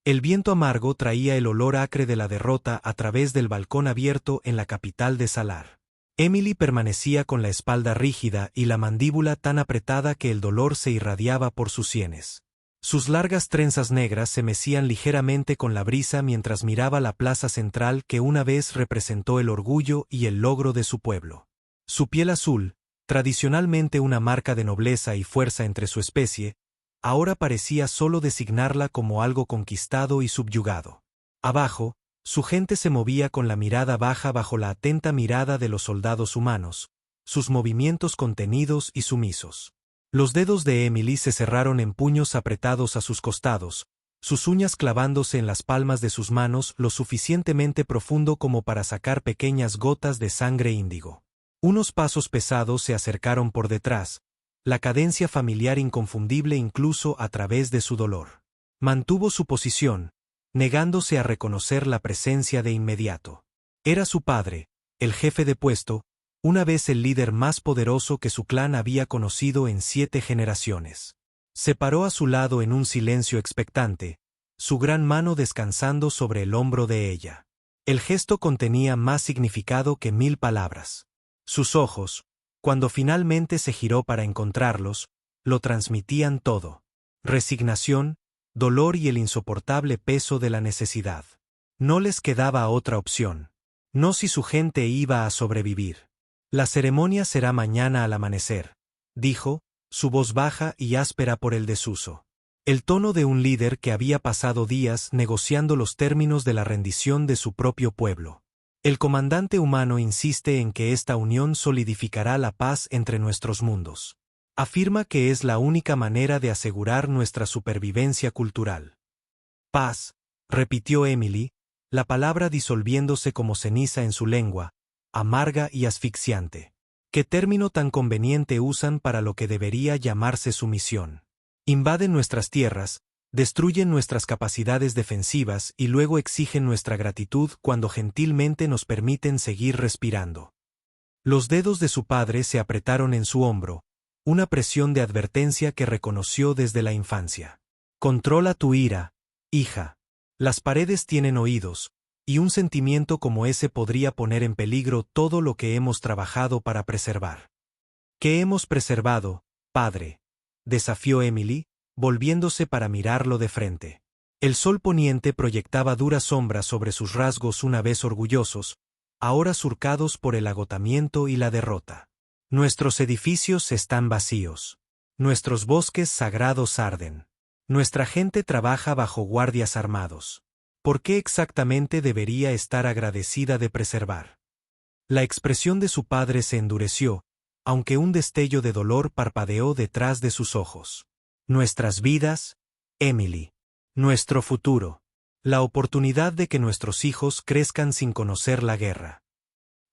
El viento amargo traía el olor acre de la derrota a través del balcón abierto en la capital de Salar. Emily permanecía con la espalda rígida y la mandíbula tan apretada que el dolor se irradiaba por sus sienes. Sus largas trenzas negras se mecían ligeramente con la brisa mientras miraba la plaza central que una vez representó el orgullo y el logro de su pueblo. Su piel azul, tradicionalmente una marca de nobleza y fuerza entre su especie, ahora parecía solo designarla como algo conquistado y subyugado. Abajo, su gente se movía con la mirada baja bajo la atenta mirada de los soldados humanos, sus movimientos contenidos y sumisos. Los dedos de Emily se cerraron en puños apretados a sus costados, sus uñas clavándose en las palmas de sus manos lo suficientemente profundo como para sacar pequeñas gotas de sangre índigo. Unos pasos pesados se acercaron por detrás, la cadencia familiar inconfundible incluso a través de su dolor. Mantuvo su posición, negándose a reconocer la presencia de inmediato. Era su padre, el jefe de puesto, una vez el líder más poderoso que su clan había conocido en 7 generaciones. Se paró a su lado en un silencio expectante, su gran mano descansando sobre el hombro de ella. El gesto contenía más significado que 1000 palabras. Sus ojos, cuando finalmente se giró para encontrarlos, lo transmitían todo: resignación, dolor y el insoportable peso de la necesidad. No les quedaba otra opción. No si su gente iba a sobrevivir. La ceremonia será mañana al amanecer, dijo, su voz baja y áspera por el desuso. El tono de un líder que había pasado días negociando los términos de la rendición de su propio pueblo. El comandante humano insiste en que esta unión solidificará la paz entre nuestros mundos. Afirma que es la única manera de asegurar nuestra supervivencia cultural. Paz, repitió Emily, la palabra disolviéndose como ceniza en su lengua, amarga y asfixiante. ¿Qué término tan conveniente usan para lo que debería llamarse sumisión? Invaden nuestras tierras, destruyen nuestras capacidades defensivas y luego exigen nuestra gratitud cuando gentilmente nos permiten seguir respirando. Los dedos de su padre se apretaron en su hombro, una presión de advertencia que reconoció desde la infancia. Controla tu ira, hija. Las paredes tienen oídos, y un sentimiento como ese podría poner en peligro todo lo que hemos trabajado para preservar. ¿Qué hemos preservado, padre?, desafió Emily, volviéndose para mirarlo de frente. El sol poniente proyectaba duras sombras sobre sus rasgos una vez orgullosos, ahora surcados por el agotamiento y la derrota. Nuestros edificios están vacíos. Nuestros bosques sagrados arden. Nuestra gente trabaja bajo guardias armados. ¿Por qué exactamente debería estar agradecida de preservar? La expresión de su padre se endureció, aunque un destello de dolor parpadeó detrás de sus ojos. Nuestras vidas, Emily. Nuestro futuro. La oportunidad de que nuestros hijos crezcan sin conocer la guerra.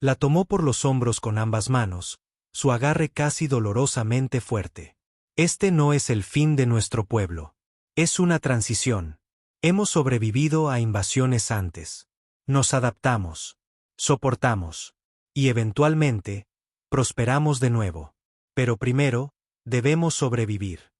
La tomó por los hombros con ambas manos, su agarre casi dolorosamente fuerte. Este no es el fin de nuestro pueblo. Es una transición. Hemos sobrevivido a invasiones antes. Nos adaptamos. Soportamos. Y eventualmente, prosperamos de nuevo. Pero primero, debemos sobrevivir.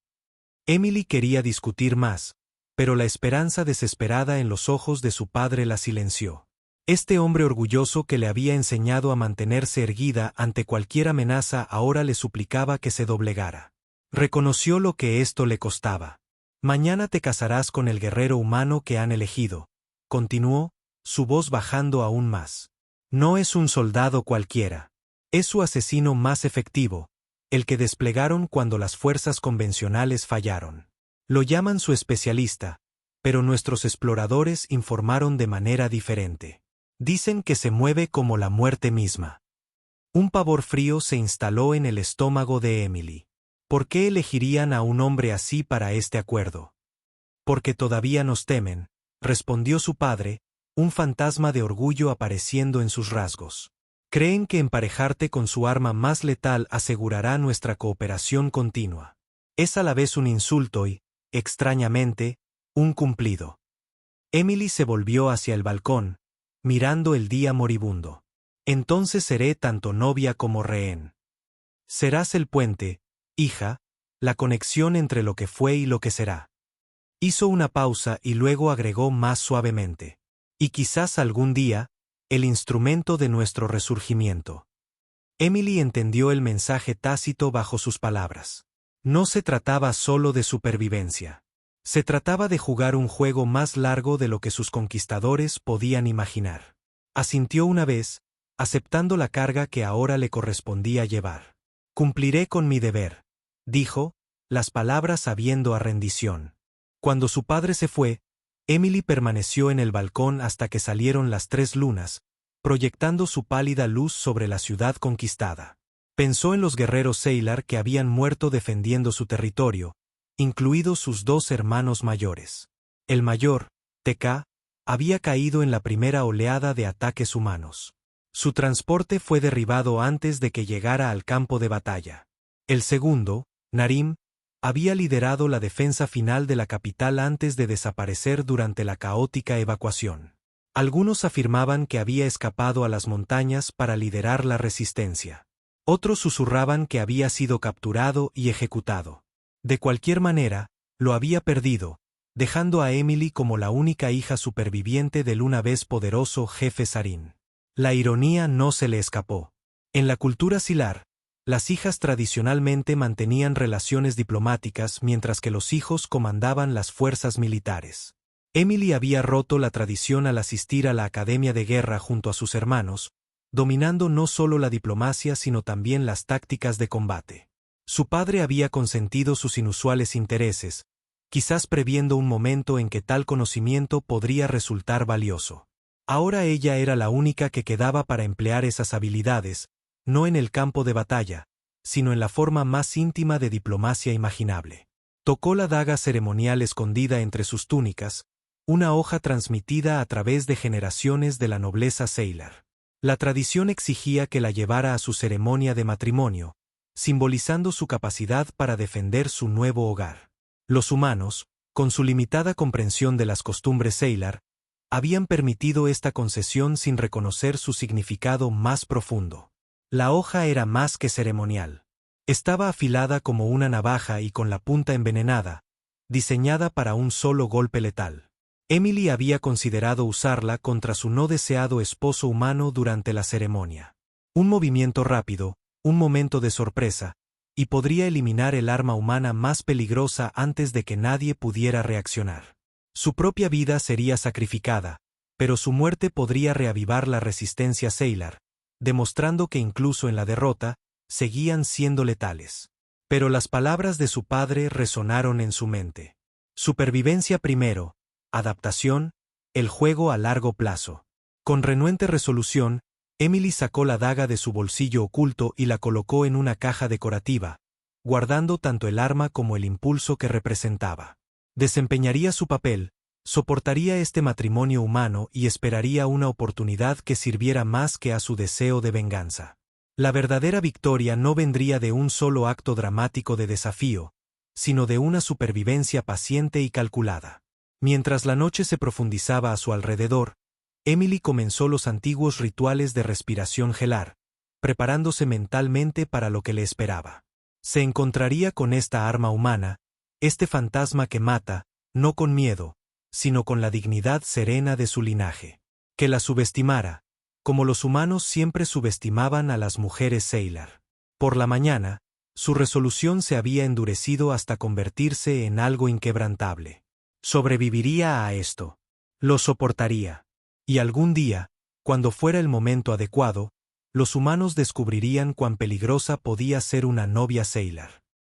Emily quería discutir más, pero la esperanza desesperada en los ojos de su padre la silenció. Este hombre orgulloso que le había enseñado a mantenerse erguida ante cualquier amenaza ahora le suplicaba que se doblegara. Reconoció lo que esto le costaba. Mañana te casarás con el guerrero humano que han elegido, continuó, su voz bajando aún más. No es un soldado cualquiera. Es su asesino más efectivo, el que desplegaron cuando las fuerzas convencionales fallaron. Lo llaman su especialista, pero nuestros exploradores informaron de manera diferente. Dicen que se mueve como la muerte misma. Un pavor frío se instaló en el estómago de Emily. ¿Por qué elegirían a un hombre así para este acuerdo? Porque todavía nos temen, respondió su padre, un fantasma de orgullo apareciendo en sus rasgos. Creen que emparejarte con su arma más letal asegurará nuestra cooperación continua. Es a la vez un insulto y, extrañamente, un cumplido. Emily se volvió hacia el balcón, mirando el día moribundo. Entonces seré tanto novia como rehén. Serás el puente, hija, la conexión entre lo que fue y lo que será. Hizo una pausa y luego agregó más suavemente. Y quizás algún día, el instrumento de nuestro resurgimiento. Emily entendió el mensaje tácito bajo sus palabras. No se trataba solo de supervivencia. Se trataba de jugar un juego más largo de lo que sus conquistadores podían imaginar. Asintió una vez, aceptando la carga que ahora le correspondía llevar. Cumpliré con mi deber, dijo, las palabras sabiendo a rendición. Cuando su padre se fue, Emily permaneció en el balcón hasta que salieron las 3 lunas, proyectando su pálida luz sobre la ciudad conquistada. Pensó en los guerreros Sailor que habían muerto defendiendo su territorio, incluidos sus 2 hermanos mayores. El mayor, TK, había caído en la primera oleada de ataques humanos. Su transporte fue derribado antes de que llegara al campo de batalla. El segundo, Narim, había liderado la defensa final de la capital antes de desaparecer durante la caótica evacuación. Algunos afirmaban que había escapado a las montañas para liderar la resistencia. Otros susurraban que había sido capturado y ejecutado. De cualquier manera, lo había perdido, dejando a Emily como la única hija superviviente del una vez poderoso jefe Sarin. La ironía no se le escapó. En la cultura Sylar, las hijas tradicionalmente mantenían relaciones diplomáticas mientras que los hijos comandaban las fuerzas militares. Emily había roto la tradición al asistir a la academia de guerra junto a sus hermanos, dominando no solo la diplomacia sino también las tácticas de combate. Su padre había consentido sus inusuales intereses, quizás previendo un momento en que tal conocimiento podría resultar valioso. Ahora ella era la única que quedaba para emplear esas habilidades, no en el campo de batalla, sino en la forma más íntima de diplomacia imaginable. Tocó la daga ceremonial escondida entre sus túnicas, una hoja transmitida a través de generaciones de la nobleza Sailor. La tradición exigía que la llevara a su ceremonia de matrimonio, simbolizando su capacidad para defender su nuevo hogar. Los humanos, con su limitada comprensión de las costumbres Sailor, habían permitido esta concesión sin reconocer su significado más profundo. La hoja era más que ceremonial. Estaba afilada como una navaja y con la punta envenenada, diseñada para un solo golpe letal. Emily había considerado usarla contra su no deseado esposo humano durante la ceremonia. Un movimiento rápido, un momento de sorpresa, y podría eliminar el arma humana más peligrosa antes de que nadie pudiera reaccionar. Su propia vida sería sacrificada, pero su muerte podría reavivar la resistencia Sailor, demostrando que incluso en la derrota, seguían siendo letales. Pero las palabras de su padre resonaron en su mente. Supervivencia primero, adaptación, el juego a largo plazo. Con renuente resolución, Emily sacó la daga de su bolsillo oculto y la colocó en una caja decorativa, guardando tanto el arma como el impulso que representaba. Desempeñaría su papel, soportaría este matrimonio humano y esperaría una oportunidad que sirviera más que a su deseo de venganza. La verdadera victoria no vendría de un solo acto dramático de desafío, sino de una supervivencia paciente y calculada. Mientras la noche se profundizaba a su alrededor, Emily comenzó los antiguos rituales de respiración gelar, preparándose mentalmente para lo que le esperaba. Se encontraría con esta arma humana, este fantasma que mata, no con miedo, sino con la dignidad serena de su linaje. Que la subestimara, como los humanos siempre subestimaban a las mujeres Sailor. Por la mañana, su resolución se había endurecido hasta convertirse en algo inquebrantable. Sobreviviría a esto. Lo soportaría. Y algún día, cuando fuera el momento adecuado, los humanos descubrirían cuán peligrosa podía ser una novia Sailor.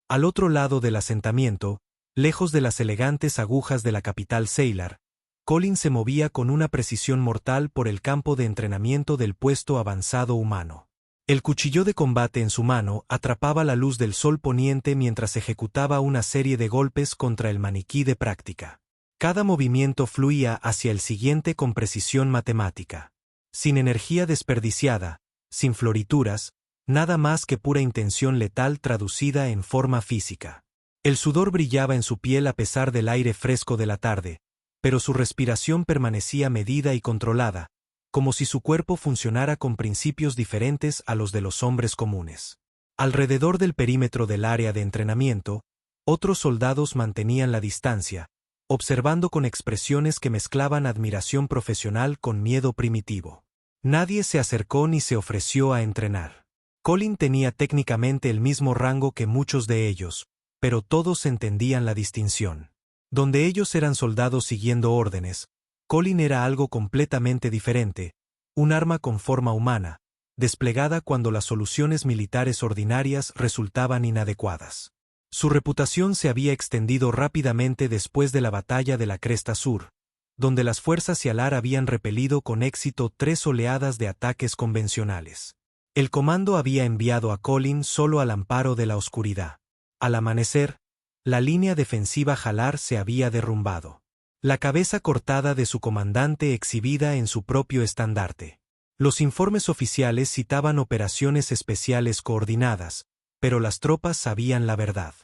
Al otro lado del asentamiento, lejos de las elegantes agujas de la capital Sailor, Colin se movía con una precisión mortal por el campo de entrenamiento del puesto avanzado humano. El cuchillo de combate en su mano atrapaba la luz del sol poniente mientras ejecutaba una serie de golpes contra el maniquí de práctica. Cada movimiento fluía hacia el siguiente con precisión matemática. Sin energía desperdiciada, sin florituras, nada más que pura intención letal traducida en forma física. El sudor brillaba en su piel a pesar del aire fresco de la tarde, pero su respiración permanecía medida y controlada, como si su cuerpo funcionara con principios diferentes a los de los hombres comunes. Alrededor del perímetro del área de entrenamiento, otros soldados mantenían la distancia, observando con expresiones que mezclaban admiración profesional con miedo primitivo. Nadie se acercó ni se ofreció a entrenar. Colin tenía técnicamente el mismo rango que muchos de ellos, pero todos entendían la distinción. Donde ellos eran soldados siguiendo órdenes, Colin era algo completamente diferente, un arma con forma humana, desplegada cuando las soluciones militares ordinarias resultaban inadecuadas. Su reputación se había extendido rápidamente después de la batalla de la Cresta Sur, donde las fuerzas Sialar habían repelido con éxito 3 oleadas de ataques convencionales. El comando había enviado a Colin solo al amparo de la oscuridad. Al amanecer, la línea defensiva Jalar se había derrumbado. La cabeza cortada de su comandante exhibida en su propio estandarte. Los informes oficiales citaban operaciones especiales coordinadas, pero las tropas sabían la verdad.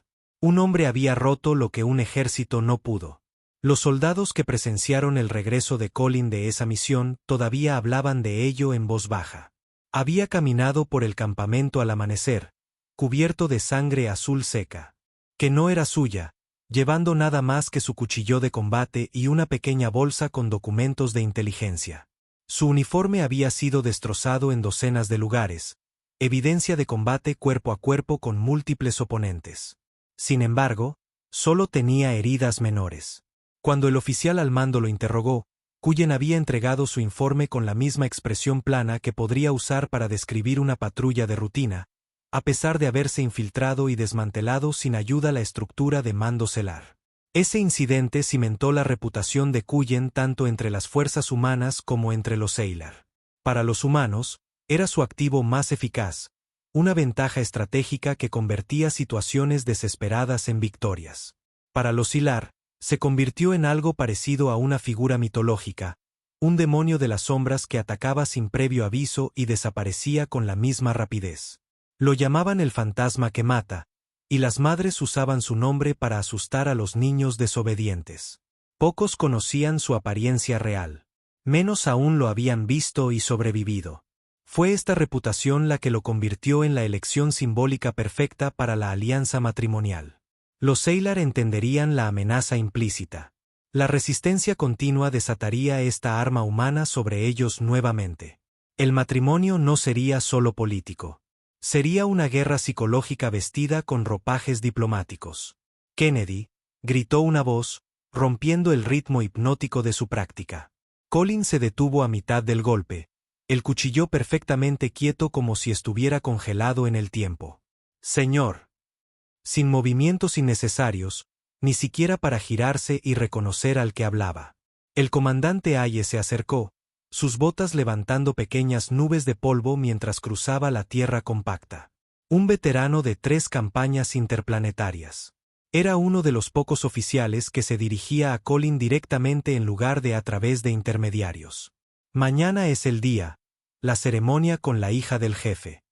Un hombre había roto lo que un ejército no pudo. Los soldados que presenciaron el regreso de Colin de esa misión todavía hablaban de ello en voz baja. Había caminado por el campamento al amanecer, cubierto de sangre azul seca, que no era suya, llevando nada más que su cuchillo de combate y una pequeña bolsa con documentos de inteligencia. Su uniforme había sido destrozado en docenas de lugares, evidencia de combate cuerpo a cuerpo con múltiples oponentes. Sin embargo, solo tenía heridas menores. Cuando el oficial al mando lo interrogó, Cullen había entregado su informe con la misma expresión plana que podría usar para describir una patrulla de rutina, a pesar de haberse infiltrado y desmantelado sin ayuda la estructura de mando Selar. Ese incidente cimentó la reputación de Cullen tanto entre las fuerzas humanas como entre los Seilar. Para los humanos, era su activo más eficaz, una ventaja estratégica que convertía situaciones desesperadas en victorias. Para los Silar, se convirtió en algo parecido a una figura mitológica, un demonio de las sombras que atacaba sin previo aviso y desaparecía con la misma rapidez. Lo llamaban el fantasma que mata, y las madres usaban su nombre para asustar a los niños desobedientes. Pocos conocían su apariencia real. Menos aún lo habían visto y sobrevivido. Fue esta reputación la que lo convirtió en la elección simbólica perfecta para la alianza matrimonial. Los Seilar entenderían la amenaza implícita. La resistencia continua desataría esta arma humana sobre ellos nuevamente. El matrimonio no sería solo político. Sería una guerra psicológica vestida con ropajes diplomáticos. Kennedy, gritó una voz, rompiendo el ritmo hipnótico de su práctica. Colin se detuvo a mitad del golpe, el cuchillo perfectamente quieto como si estuviera congelado en el tiempo. Señor. Sin movimientos innecesarios, ni siquiera para girarse y reconocer al que hablaba. El comandante Hayes se acercó, sus botas levantando pequeñas nubes de polvo mientras cruzaba la tierra compacta. Un veterano de 3 campañas interplanetarias. Era uno de los pocos oficiales que se dirigía a Colin directamente en lugar de a través de intermediarios. Mañana es el día, la ceremonia con la hija del jefe.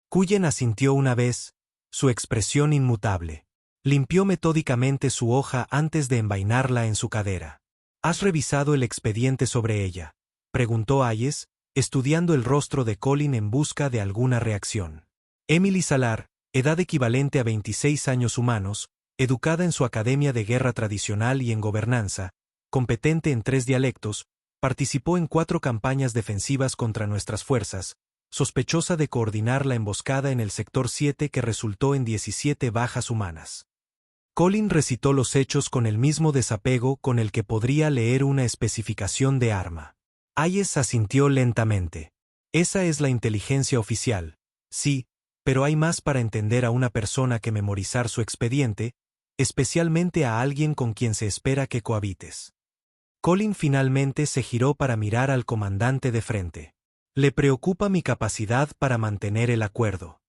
Cullen asintió una vez, su expresión inmutable. Limpió metódicamente su hoja antes de envainarla en su cadera. ¿Has revisado el expediente sobre ella?, preguntó Hayes, estudiando el rostro de Colin en busca de alguna reacción. Emily Salar, edad equivalente a 26 años humanos, educada en su academia de guerra tradicional y en gobernanza, competente en 3 dialectos, participó en 4 campañas defensivas contra nuestras fuerzas, sospechosa de coordinar la emboscada en el sector 7 que resultó en 17 bajas humanas. Colin recitó los hechos con el mismo desapego con el que podría leer una especificación de arma. Hayes asintió lentamente. Esa es la inteligencia oficial. Sí, pero hay más para entender a una persona que memorizar su expediente, especialmente a alguien con quien se espera que cohabites. Colin finalmente se giró para mirar al comandante de frente. Le preocupa mi capacidad para mantener el acuerdo.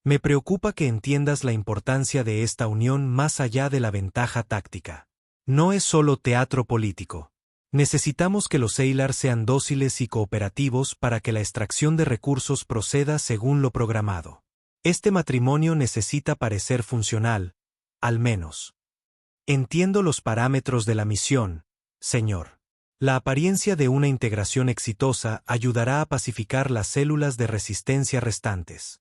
Me preocupa que entiendas la importancia de esta unión más allá de la ventaja táctica. No es solo teatro político. Necesitamos que los Seilar sean dóciles y cooperativos para que la extracción de recursos proceda según lo programado. Este matrimonio necesita parecer funcional, al menos. Entiendo los parámetros de la misión, señor. La apariencia de una integración exitosa ayudará a pacificar las células de resistencia restantes.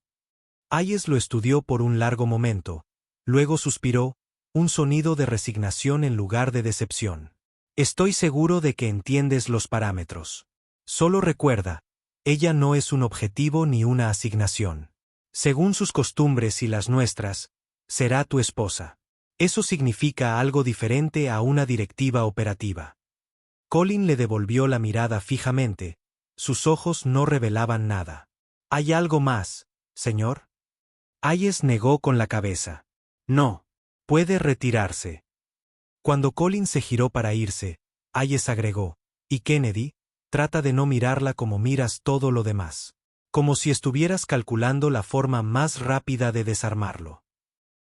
Hayes lo estudió por un largo momento, luego suspiró, un sonido de resignación en lugar de decepción. Estoy seguro de que entiendes los parámetros. Solo recuerda, ella no es un objetivo ni una asignación. Según sus costumbres y las nuestras, será tu esposa. Eso significa algo diferente a una directiva operativa. Colin le devolvió la mirada fijamente. Sus ojos no revelaban nada. ¿Hay algo más, señor? Hayes negó con la cabeza. No. Puede retirarse. Cuando Colin se giró para irse, Hayes agregó, ¿y Kennedy? Trata de no mirarla como miras todo lo demás. Como si estuvieras calculando la forma más rápida de desarmarlo.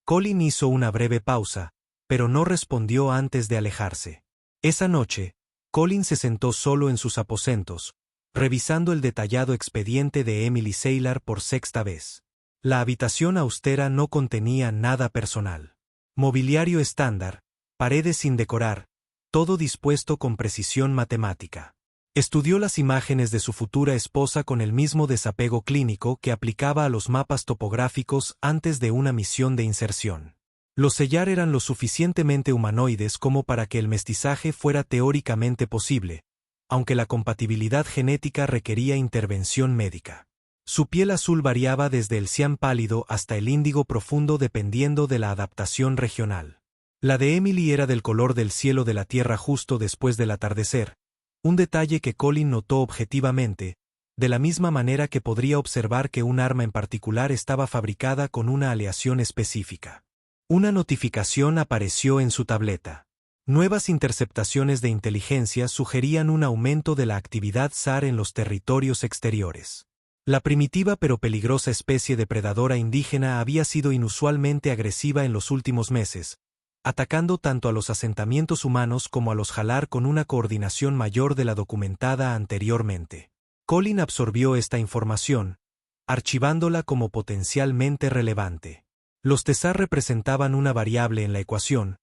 Colin hizo una breve pausa, pero no respondió antes de alejarse. Esa noche, Colin se sentó solo en sus aposentos, revisando el detallado expediente de Emily Saylor por sexta vez. La habitación austera no contenía nada personal. Mobiliario estándar, paredes sin decorar, todo dispuesto con precisión matemática. Estudió las imágenes de su futura esposa con el mismo desapego clínico que aplicaba a los mapas topográficos antes de una misión de inserción. Los Sellar eran lo suficientemente humanoides como para que el mestizaje fuera teóricamente posible, aunque la compatibilidad genética requería intervención médica. Su piel azul variaba desde el cian pálido hasta el índigo profundo dependiendo de la adaptación regional. La de Emily era del color del cielo de la tierra justo después del atardecer, un detalle que Colin notó objetivamente, de la misma manera que podría observar que un arma en particular estaba fabricada con una aleación específica. Una notificación apareció en su tableta. Nuevas interceptaciones de inteligencia sugerían un aumento de la actividad SAR en los territorios exteriores. La primitiva pero peligrosa especie depredadora indígena había sido inusualmente agresiva en los últimos meses, atacando tanto a los asentamientos humanos como a los Halar con una coordinación mayor de la documentada anteriormente. Colin absorbió esta información, archivándola como potencialmente relevante. Los Tesar representaban una variable en la ecuación,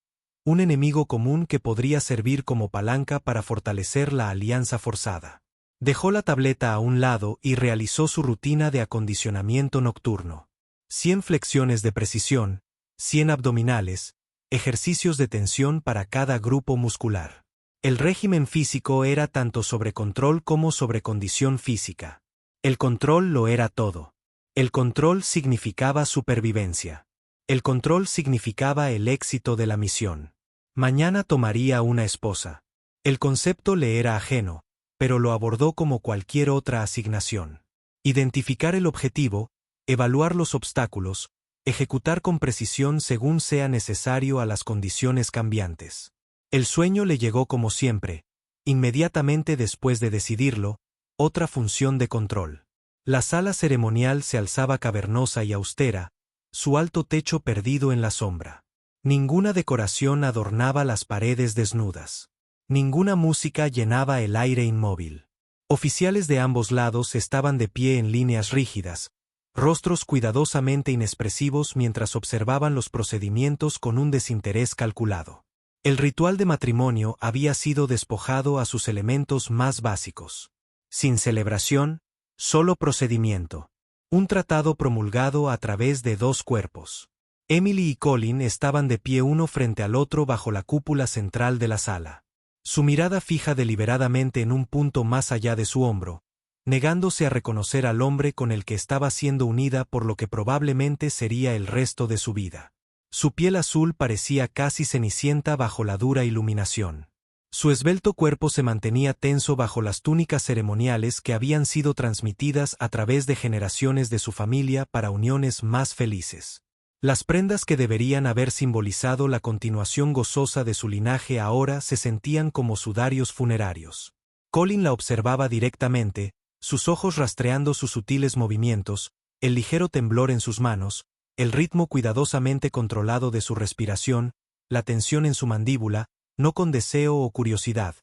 un enemigo común que podría servir como palanca para fortalecer la alianza forzada. Dejó la tableta a un lado y realizó su rutina de acondicionamiento nocturno. 100 flexiones de precisión, 100 abdominales, ejercicios de tensión para cada grupo muscular. El régimen físico era tanto sobre control como sobre condición física. El control lo era todo. El control significaba supervivencia. El control significaba el éxito de la misión. Mañana tomaría una esposa. El concepto le era ajeno, pero lo abordó como cualquier otra asignación. Identificar el objetivo, evaluar los obstáculos, ejecutar con precisión según sea necesario a las condiciones cambiantes. El sueño le llegó como siempre, inmediatamente después de decidirlo, otra función de control. La sala ceremonial se alzaba cavernosa y austera, su alto techo perdido en la sombra. Ninguna decoración adornaba las paredes desnudas. Ninguna música llenaba el aire inmóvil. Oficiales de ambos lados estaban de pie en líneas rígidas, rostros cuidadosamente inexpresivos mientras observaban los procedimientos con un desinterés calculado. El ritual de matrimonio había sido despojado a sus elementos más básicos. Sin celebración, solo procedimiento. Un tratado promulgado a través de dos cuerpos. Emily y Colin estaban de pie uno frente al otro bajo la cúpula central de la sala. Su mirada fija deliberadamente en un punto más allá de su hombro, negándose a reconocer al hombre con el que estaba siendo unida por lo que probablemente sería el resto de su vida. Su piel azul parecía casi cenicienta bajo la dura iluminación. Su esbelto cuerpo se mantenía tenso bajo las túnicas ceremoniales que habían sido transmitidas a través de generaciones de su familia para uniones más felices. Las prendas que deberían haber simbolizado la continuación gozosa de su linaje ahora se sentían como sudarios funerarios. Colin la observaba directamente, sus ojos rastreando sus sutiles movimientos, el ligero temblor en sus manos, el ritmo cuidadosamente controlado de su respiración, la tensión en su mandíbula, no con deseo o curiosidad,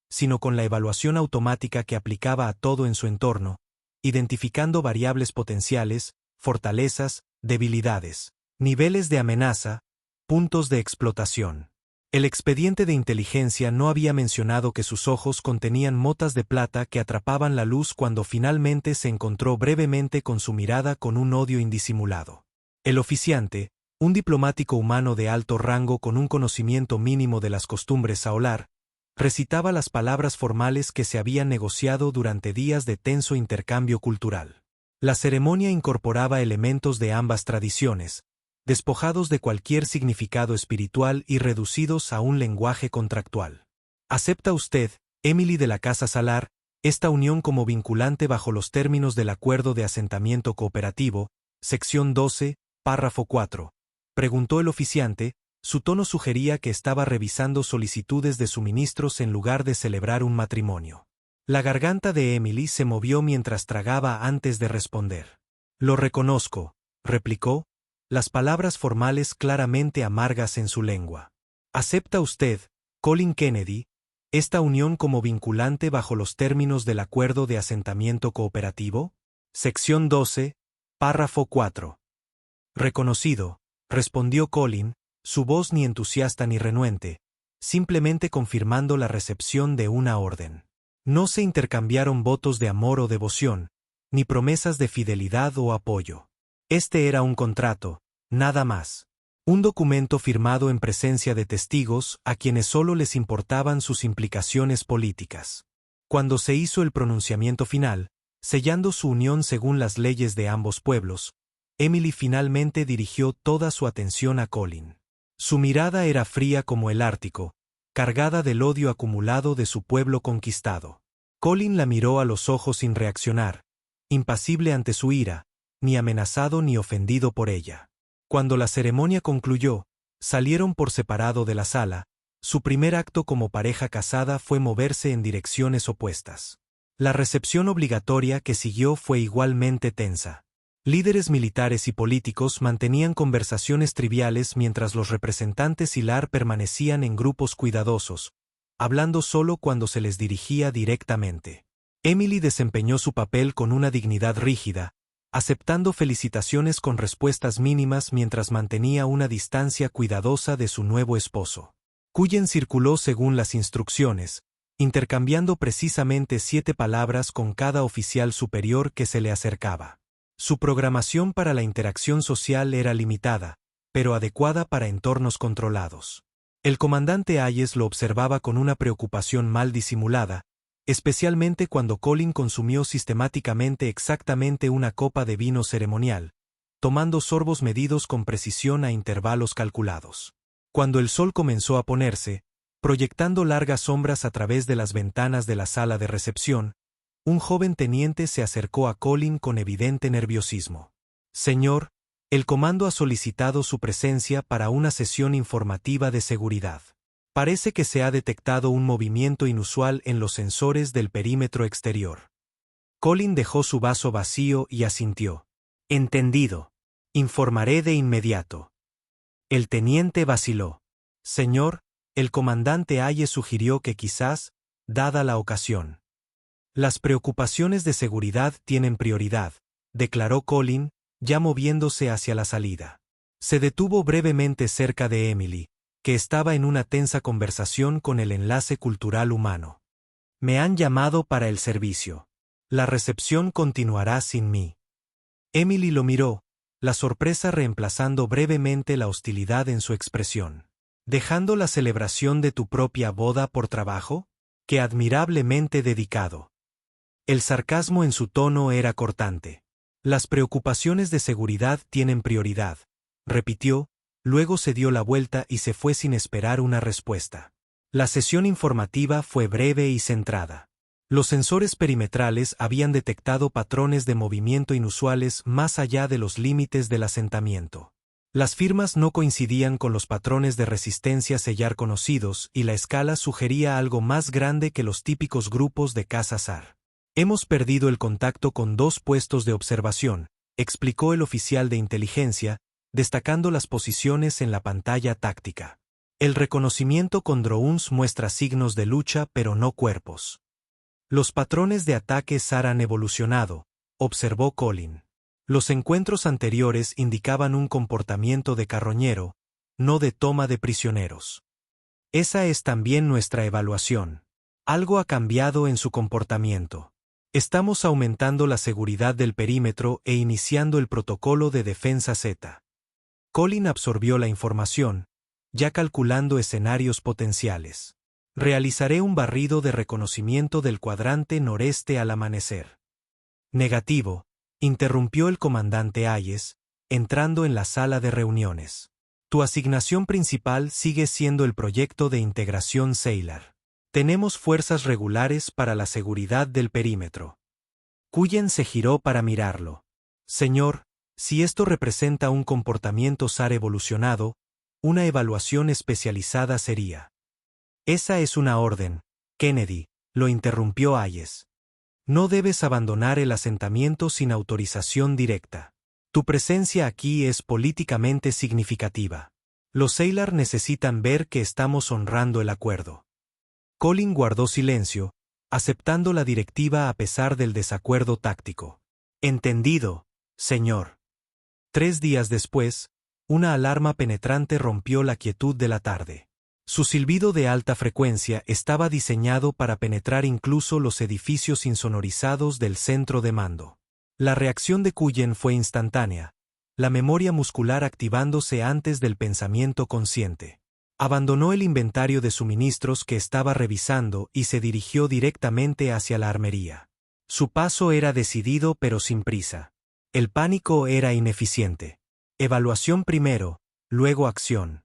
sino con la evaluación automática que aplicaba a todo en su entorno, identificando variables potenciales, fortalezas, debilidades, niveles de amenaza, puntos de explotación. El expediente de inteligencia no había mencionado que sus ojos contenían motas de plata que atrapaban la luz cuando finalmente se encontró brevemente con su mirada con un odio indisimulado. El oficiante, Un diplomático humano de alto rango con un conocimiento mínimo de las costumbres saolar, recitaba las palabras formales que se habían negociado durante días de tenso intercambio cultural. La ceremonia incorporaba elementos de ambas tradiciones, despojados de cualquier significado espiritual y reducidos a un lenguaje contractual. ¿Acepta usted, Emily de la Casa Salar, esta unión como vinculante bajo los términos del Acuerdo de Asentamiento Cooperativo, sección 12, párrafo 4? Preguntó el oficiante. Su tono sugería que estaba revisando solicitudes de suministros en lugar de celebrar un matrimonio. La garganta de Emily se movió mientras tragaba antes de responder. Lo reconozco, replicó, las palabras formales claramente amargas en su lengua. ¿Acepta usted, Colin Kennedy, esta unión como vinculante bajo los términos del Acuerdo de Asentamiento Cooperativo? Sección 12, párrafo 4. Reconocido, respondió Colin, su voz ni entusiasta ni renuente, simplemente confirmando la recepción de una orden. No se intercambiaron votos de amor o devoción, ni promesas de fidelidad o apoyo. Este era un contrato, nada más. Un documento firmado en presencia de testigos a quienes solo les importaban sus implicaciones políticas. Cuando se hizo el pronunciamiento final, sellando su unión según las leyes de ambos pueblos, Emily finalmente dirigió toda su atención a Colin. Su mirada era fría como el Ártico, cargada del odio acumulado de su pueblo conquistado. Colin la miró a los ojos sin reaccionar, impasible ante su ira, ni amenazado ni ofendido por ella. Cuando la ceremonia concluyó, salieron por separado de la sala. Su primer acto como pareja casada fue moverse en direcciones opuestas. La recepción obligatoria que siguió fue igualmente tensa. Líderes militares y políticos mantenían conversaciones triviales mientras los representantes Hilar permanecían en grupos cuidadosos, hablando solo cuando se les dirigía directamente. Emily desempeñó su papel con una dignidad rígida, aceptando felicitaciones con respuestas mínimas mientras mantenía una distancia cuidadosa de su nuevo esposo. Cullen circuló según las instrucciones, intercambiando precisamente 7 palabras con cada oficial superior que se le acercaba. Su programación para la interacción social era limitada, pero adecuada para entornos controlados. El comandante Hayes lo observaba con una preocupación mal disimulada, especialmente cuando Colin consumió sistemáticamente exactamente una copa de vino ceremonial, tomando sorbos medidos con precisión a intervalos calculados. Cuando el sol comenzó a ponerse, proyectando largas sombras a través de las ventanas de la sala de recepción, un joven teniente se acercó a Colin con evidente nerviosismo. «Señor, el comando ha solicitado su presencia para una sesión informativa de seguridad. Parece que se ha detectado un movimiento inusual en los sensores del perímetro exterior». Colin dejó su vaso vacío y asintió. «Entendido. Informaré de inmediato». El teniente vaciló. «Señor, el comandante Hayes sugirió que quizás, dada la ocasión». «Las preocupaciones de seguridad tienen prioridad», declaró Colin, ya moviéndose hacia la salida. Se detuvo brevemente cerca de Emily, que estaba en una tensa conversación con el enlace cultural humano. «Me han llamado para el servicio. La recepción continuará sin mí». Emily lo miró, la sorpresa reemplazando brevemente la hostilidad en su expresión. «¿Dejando la celebración de tu propia boda por trabajo? ¡Qué admirablemente dedicado!». El sarcasmo en su tono era cortante. «Las preocupaciones de seguridad tienen prioridad», repitió, luego se dio la vuelta y se fue sin esperar una respuesta. La sesión informativa fue breve y centrada. Los sensores perimetrales habían detectado patrones de movimiento inusuales más allá de los límites del asentamiento. Las firmas no coincidían con los patrones de resistencia sellar conocidos y la escala sugería algo más grande que los típicos grupos de caza SAR. «Hemos perdido el contacto con 2 puestos de observación», explicó el oficial de inteligencia, destacando las posiciones en la pantalla táctica. «El reconocimiento con drones muestra signos de lucha pero no cuerpos». «Los patrones de ataque SAR han evolucionado», observó Colin. «Los encuentros anteriores indicaban un comportamiento de carroñero, no de toma de prisioneros. Esa es también nuestra evaluación. Algo ha cambiado en su comportamiento. Estamos aumentando la seguridad del perímetro e iniciando el protocolo de defensa Z». Colin absorbió la información, ya calculando escenarios potenciales. Realizaré un barrido de reconocimiento del cuadrante noreste al amanecer. Negativo, interrumpió el comandante Hayes, entrando en la sala de reuniones. Tu asignación principal sigue siendo el proyecto de integración Sailor. Tenemos fuerzas regulares para la seguridad del perímetro. Cullen se giró para mirarlo. Señor, si esto representa un comportamiento SAR evolucionado, una evaluación especializada sería. Esa es una orden, Kennedy, lo interrumpió Hayes. No debes abandonar el asentamiento sin autorización directa. Tu presencia aquí es políticamente significativa. Los Sailor necesitan ver que estamos honrando el acuerdo. Colin guardó silencio, aceptando la directiva a pesar del desacuerdo táctico. Entendido, señor. 3 días después, una alarma penetrante rompió la quietud de la tarde. Su silbido de alta frecuencia estaba diseñado para penetrar incluso los edificios insonorizados del centro de mando. La reacción de Cullen fue instantánea, la memoria muscular activándose antes del pensamiento consciente. Abandonó el inventario de suministros que estaba revisando y se dirigió directamente hacia la armería. Su paso era decidido pero sin prisa. El pánico era ineficiente. Evaluación primero, luego acción.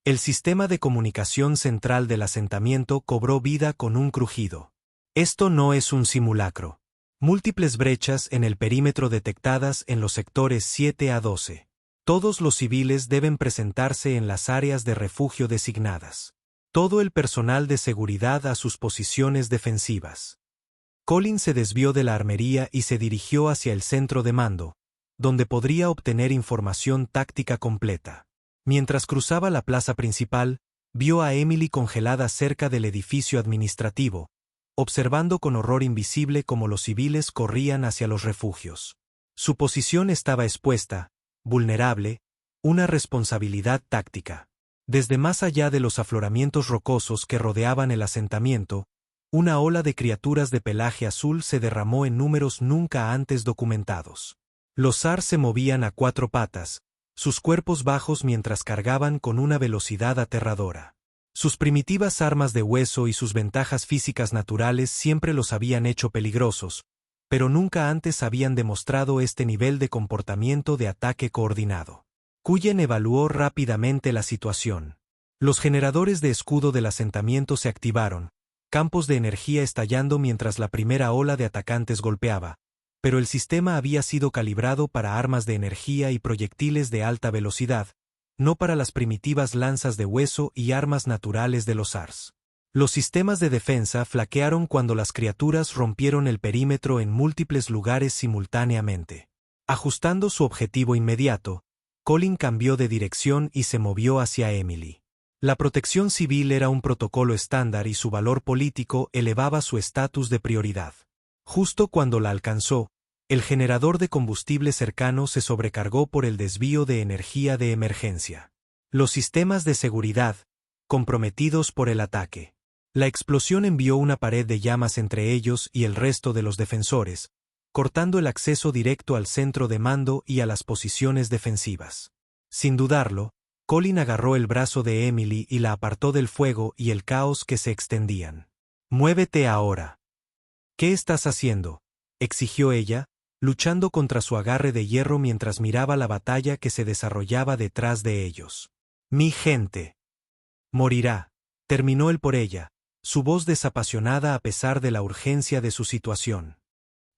El sistema de comunicación central del asentamiento cobró vida con un crujido. Esto no es un simulacro. Múltiples brechas en el perímetro detectadas en los sectores 7 a 12. Todos los civiles deben presentarse en las áreas de refugio designadas. Todo el personal de seguridad a sus posiciones defensivas. Colin se desvió de la armería y se dirigió hacia el centro de mando, donde podría obtener información táctica completa. Mientras cruzaba la plaza principal, vio a Emily congelada cerca del edificio administrativo, observando con horror invisible cómo los civiles corrían hacia los refugios. Su posición estaba expuesta, vulnerable, una responsabilidad táctica. Desde más allá de los afloramientos rocosos que rodeaban el asentamiento, una ola de criaturas de pelaje azul se derramó en números nunca antes documentados. Los SAR se movían a 4 patas, sus cuerpos bajos mientras cargaban con una velocidad aterradora. Sus primitivas armas de hueso y sus ventajas físicas naturales siempre los habían hecho peligrosos, pero nunca antes habían demostrado este nivel de comportamiento de ataque coordinado. Cullen evaluó rápidamente la situación. Los generadores de escudo del asentamiento se activaron, campos de energía estallando mientras la primera ola de atacantes golpeaba, pero el sistema había sido calibrado para armas de energía y proyectiles de alta velocidad, no para las primitivas lanzas de hueso y armas naturales de los SARs. Los sistemas de defensa flaquearon cuando las criaturas rompieron el perímetro en múltiples lugares simultáneamente. Ajustando su objetivo inmediato, Colin cambió de dirección y se movió hacia Emily. La protección civil era un protocolo estándar y su valor político elevaba su estatus de prioridad. Justo cuando la alcanzó, el generador de combustible cercano se sobrecargó por el desvío de energía de emergencia. Los sistemas de seguridad, comprometidos por el ataque. La explosión envió una pared de llamas entre ellos y el resto de los defensores, cortando el acceso directo al centro de mando y a las posiciones defensivas. Sin dudarlo, Colin agarró el brazo de Emily y la apartó del fuego y el caos que se extendían. «Muévete ahora». «¿Qué estás haciendo?», exigió ella, luchando contra su agarre de hierro mientras miraba la batalla que se desarrollaba detrás de ellos. «Mi gente morirá», terminó él por ella, su voz desapasionada a pesar de la urgencia de su situación.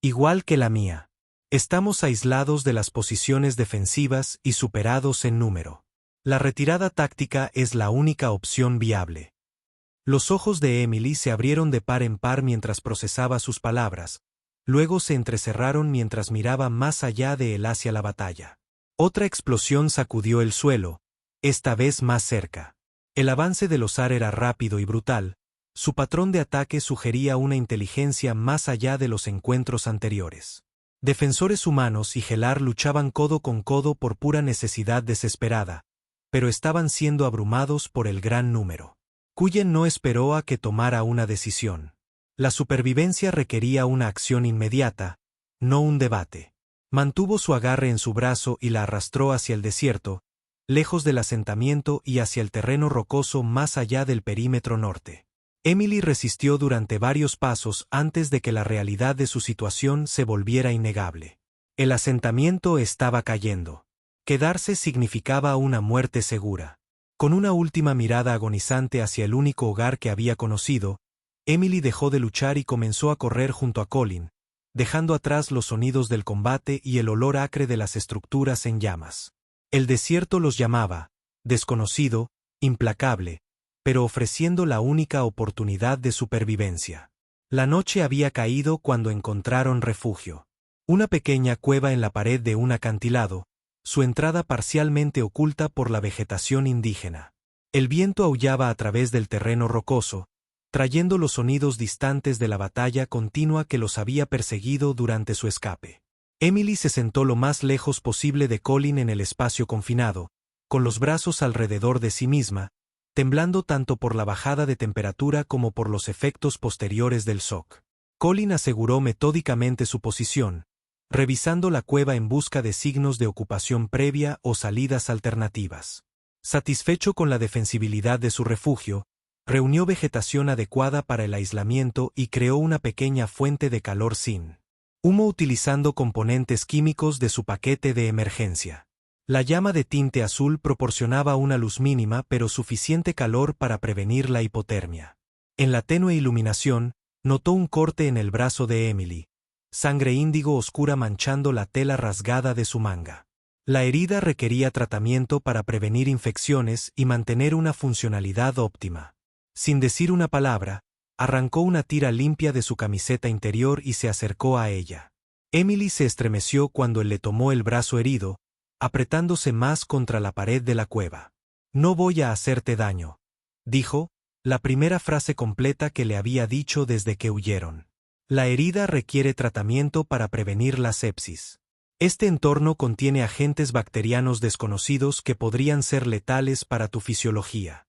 «Igual que la mía. Estamos aislados de las posiciones defensivas y superados en número. La retirada táctica es la única opción viable». Los ojos de Emily se abrieron de par en par mientras procesaba sus palabras, luego se entrecerraron mientras miraba más allá de él hacia la batalla. Otra explosión sacudió el suelo, esta vez más cerca. El avance de los SAR era rápido y brutal, su patrón de ataque sugería una inteligencia más allá de los encuentros anteriores. Defensores humanos y Gelar luchaban codo con codo por pura necesidad desesperada, pero estaban siendo abrumados por el gran número. Cullen no esperó a que tomara una decisión. La supervivencia requería una acción inmediata, no un debate. Mantuvo su agarre en su brazo y la arrastró hacia el desierto, lejos del asentamiento y hacia el terreno rocoso más allá del perímetro norte. Emily resistió durante varios pasos antes de que la realidad de su situación se volviera innegable. El asentamiento estaba cayendo. Quedarse significaba una muerte segura. Con una última mirada agonizante hacia el único hogar que había conocido, Emily dejó de luchar y comenzó a correr junto a Colin, dejando atrás los sonidos del combate y el olor acre de las estructuras en llamas. El desierto los llamaba, desconocido, implacable, pero ofreciendo la única oportunidad de supervivencia. La noche había caído cuando encontraron refugio. Una pequeña cueva en la pared de un acantilado, su entrada parcialmente oculta por la vegetación indígena. El viento aullaba a través del terreno rocoso, trayendo los sonidos distantes de la batalla continua que los había perseguido durante su escape. Emily se sentó lo más lejos posible de Colin en el espacio confinado, con los brazos alrededor de sí misma, temblando tanto por la bajada de temperatura como por los efectos posteriores del shock. Colin aseguró metódicamente su posición, revisando la cueva en busca de signos de ocupación previa o salidas alternativas. Satisfecho con la defensibilidad de su refugio, reunió vegetación adecuada para el aislamiento y creó una pequeña fuente de calor sin humo utilizando componentes químicos de su paquete de emergencia. La llama de tinte azul proporcionaba una luz mínima pero suficiente calor para prevenir la hipotermia. En la tenue iluminación, notó un corte en el brazo de Emily, sangre índigo oscura manchando la tela rasgada de su manga. La herida requería tratamiento para prevenir infecciones y mantener una funcionalidad óptima. Sin decir una palabra, arrancó una tira limpia de su camiseta interior y se acercó a ella. Emily se estremeció cuando él le tomó el brazo herido, apretándose más contra la pared de la cueva. «No voy a hacerte daño», dijo, la primera frase completa que le había dicho desde que huyeron. «La herida requiere tratamiento para prevenir la sepsis. Este entorno contiene agentes bacterianos desconocidos que podrían ser letales para tu fisiología».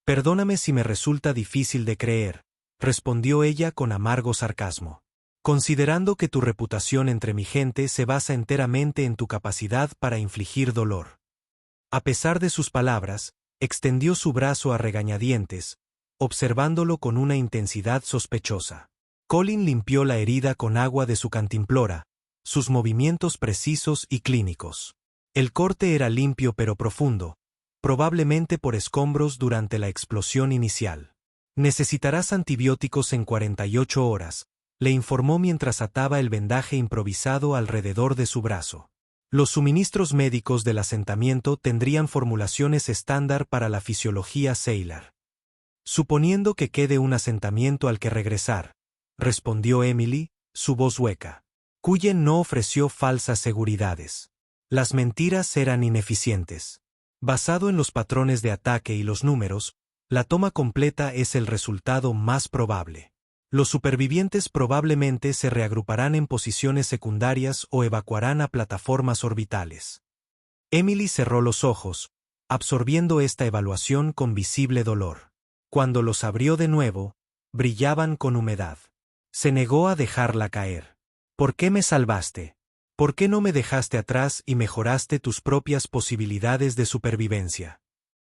«Perdóname si me resulta difícil de creer», respondió ella con amargo sarcasmo. «Considerando que tu reputación entre mi gente se basa enteramente en tu capacidad para infligir dolor». A pesar de sus palabras, extendió su brazo a regañadientes, observándolo con una intensidad sospechosa. Colin limpió la herida con agua de su cantimplora, sus movimientos precisos y clínicos. El corte era limpio pero profundo, probablemente por escombros durante la explosión inicial. «Necesitarás antibióticos en 48 horas», le informó mientras ataba el vendaje improvisado alrededor de su brazo. Los suministros médicos del asentamiento tendrían formulaciones estándar para la fisiología Sailor. «Suponiendo que quede un asentamiento al que regresar», respondió Emily, su voz hueca. Cullen no ofreció falsas seguridades. Las mentiras eran ineficientes. Basado en los patrones de ataque y los números, la toma completa es el resultado más probable. Los supervivientes probablemente se reagruparán en posiciones secundarias o evacuarán a plataformas orbitales. Emily cerró los ojos, absorbiendo esta evaluación con visible dolor. Cuando los abrió de nuevo, brillaban con humedad. Se negó a dejarla caer. «¿Por qué me salvaste? ¿Por qué no me dejaste atrás y mejoraste tus propias posibilidades de supervivencia?»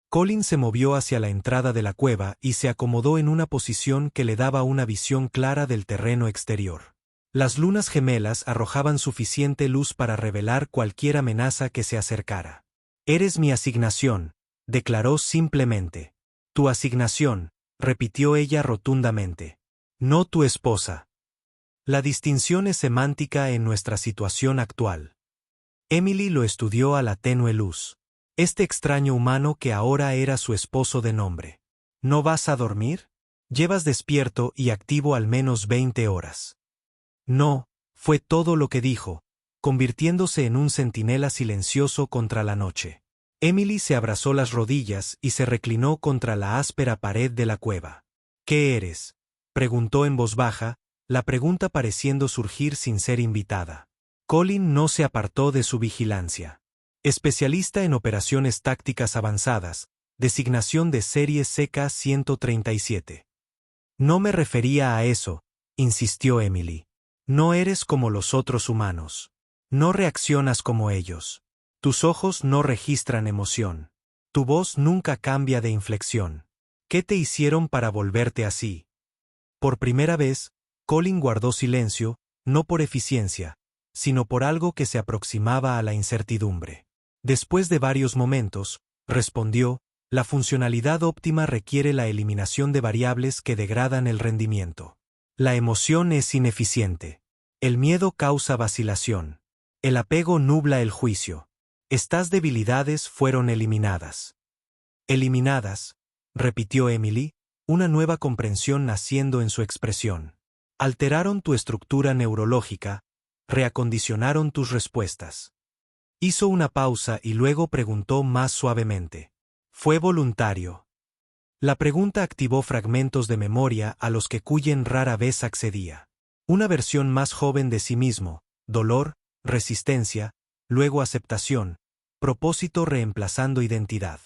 Colin se movió hacia la entrada de la cueva y se acomodó en una posición que le daba una visión clara del terreno exterior. Las lunas gemelas arrojaban suficiente luz para revelar cualquier amenaza que se acercara. «Eres mi asignación», declaró simplemente. «Tu asignación», repitió ella rotundamente. «No tu esposa». La distinción es semántica en nuestra situación actual. Emily lo estudió a la tenue luz. Este extraño humano que ahora era su esposo de nombre. «¿No vas a dormir? Llevas despierto y activo al menos 20 horas». «No», fue todo lo que dijo, convirtiéndose en un centinela silencioso contra la noche. Emily se abrazó las rodillas y se reclinó contra la áspera pared de la cueva. «¿Qué eres?», preguntó en voz baja, la pregunta pareciendo surgir sin ser invitada. Colin no se apartó de su vigilancia. «Especialista en operaciones tácticas avanzadas, designación de serie CK-137. «No me refería a eso», insistió Emily. «No eres como los otros humanos. No reaccionas como ellos. Tus ojos no registran emoción. Tu voz nunca cambia de inflexión. ¿Qué te hicieron para volverte así? Por primera vez, Colin guardó silencio, no por eficiencia, sino por algo que se aproximaba a la incertidumbre. Después de varios momentos, respondió, la funcionalidad óptima requiere la eliminación de variables que degradan el rendimiento. La emoción es ineficiente. El miedo causa vacilación. El apego nubla el juicio. Estas debilidades fueron eliminadas. Eliminadas, repitió Emily, una nueva comprensión naciendo en su expresión. Alteraron tu estructura neurológica, reacondicionaron tus respuestas. Hizo una pausa y luego preguntó más suavemente. Fue voluntario. La pregunta activó fragmentos de memoria a los que Cullen rara vez accedía. Una versión más joven de sí mismo, dolor, resistencia, luego aceptación, propósito reemplazando identidad.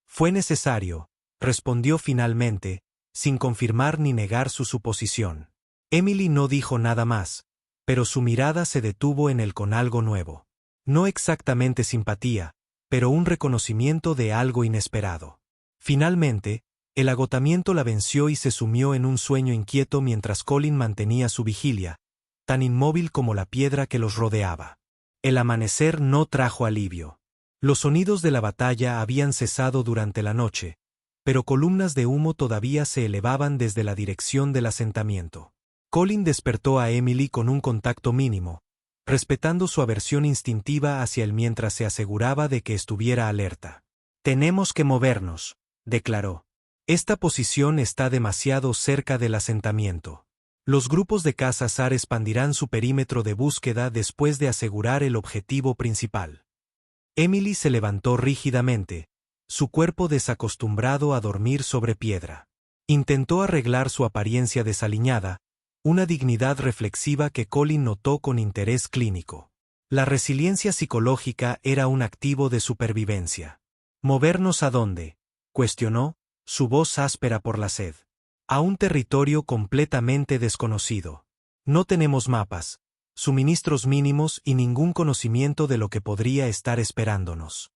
Fue necesario, respondió finalmente, sin confirmar ni negar su suposición. Emily no dijo nada más, pero su mirada se detuvo en él con algo nuevo. No exactamente simpatía, pero un reconocimiento de algo inesperado. Finalmente, el agotamiento la venció y se sumió en un sueño inquieto mientras Colin mantenía su vigilia, tan inmóvil como la piedra que los rodeaba. El amanecer no trajo alivio. Los sonidos de la batalla habían cesado durante la noche, pero columnas de humo todavía se elevaban desde la dirección del asentamiento. Colin despertó a Emily con un contacto mínimo, respetando su aversión instintiva hacia él mientras se aseguraba de que estuviera alerta. «Tenemos que movernos», declaró. «Esta posición está demasiado cerca del asentamiento. Los grupos de caza SAR expandirán su perímetro de búsqueda después de asegurar el objetivo principal». Emily se levantó rígidamente, su cuerpo desacostumbrado a dormir sobre piedra. Intentó arreglar su apariencia desaliñada, una dignidad reflexiva que Colin notó con interés clínico. La resiliencia psicológica era un activo de supervivencia. ¿Movernos a dónde?, cuestionó, su voz áspera por la sed. A un territorio completamente desconocido. No tenemos mapas, suministros mínimos y ningún conocimiento de lo que podría estar esperándonos.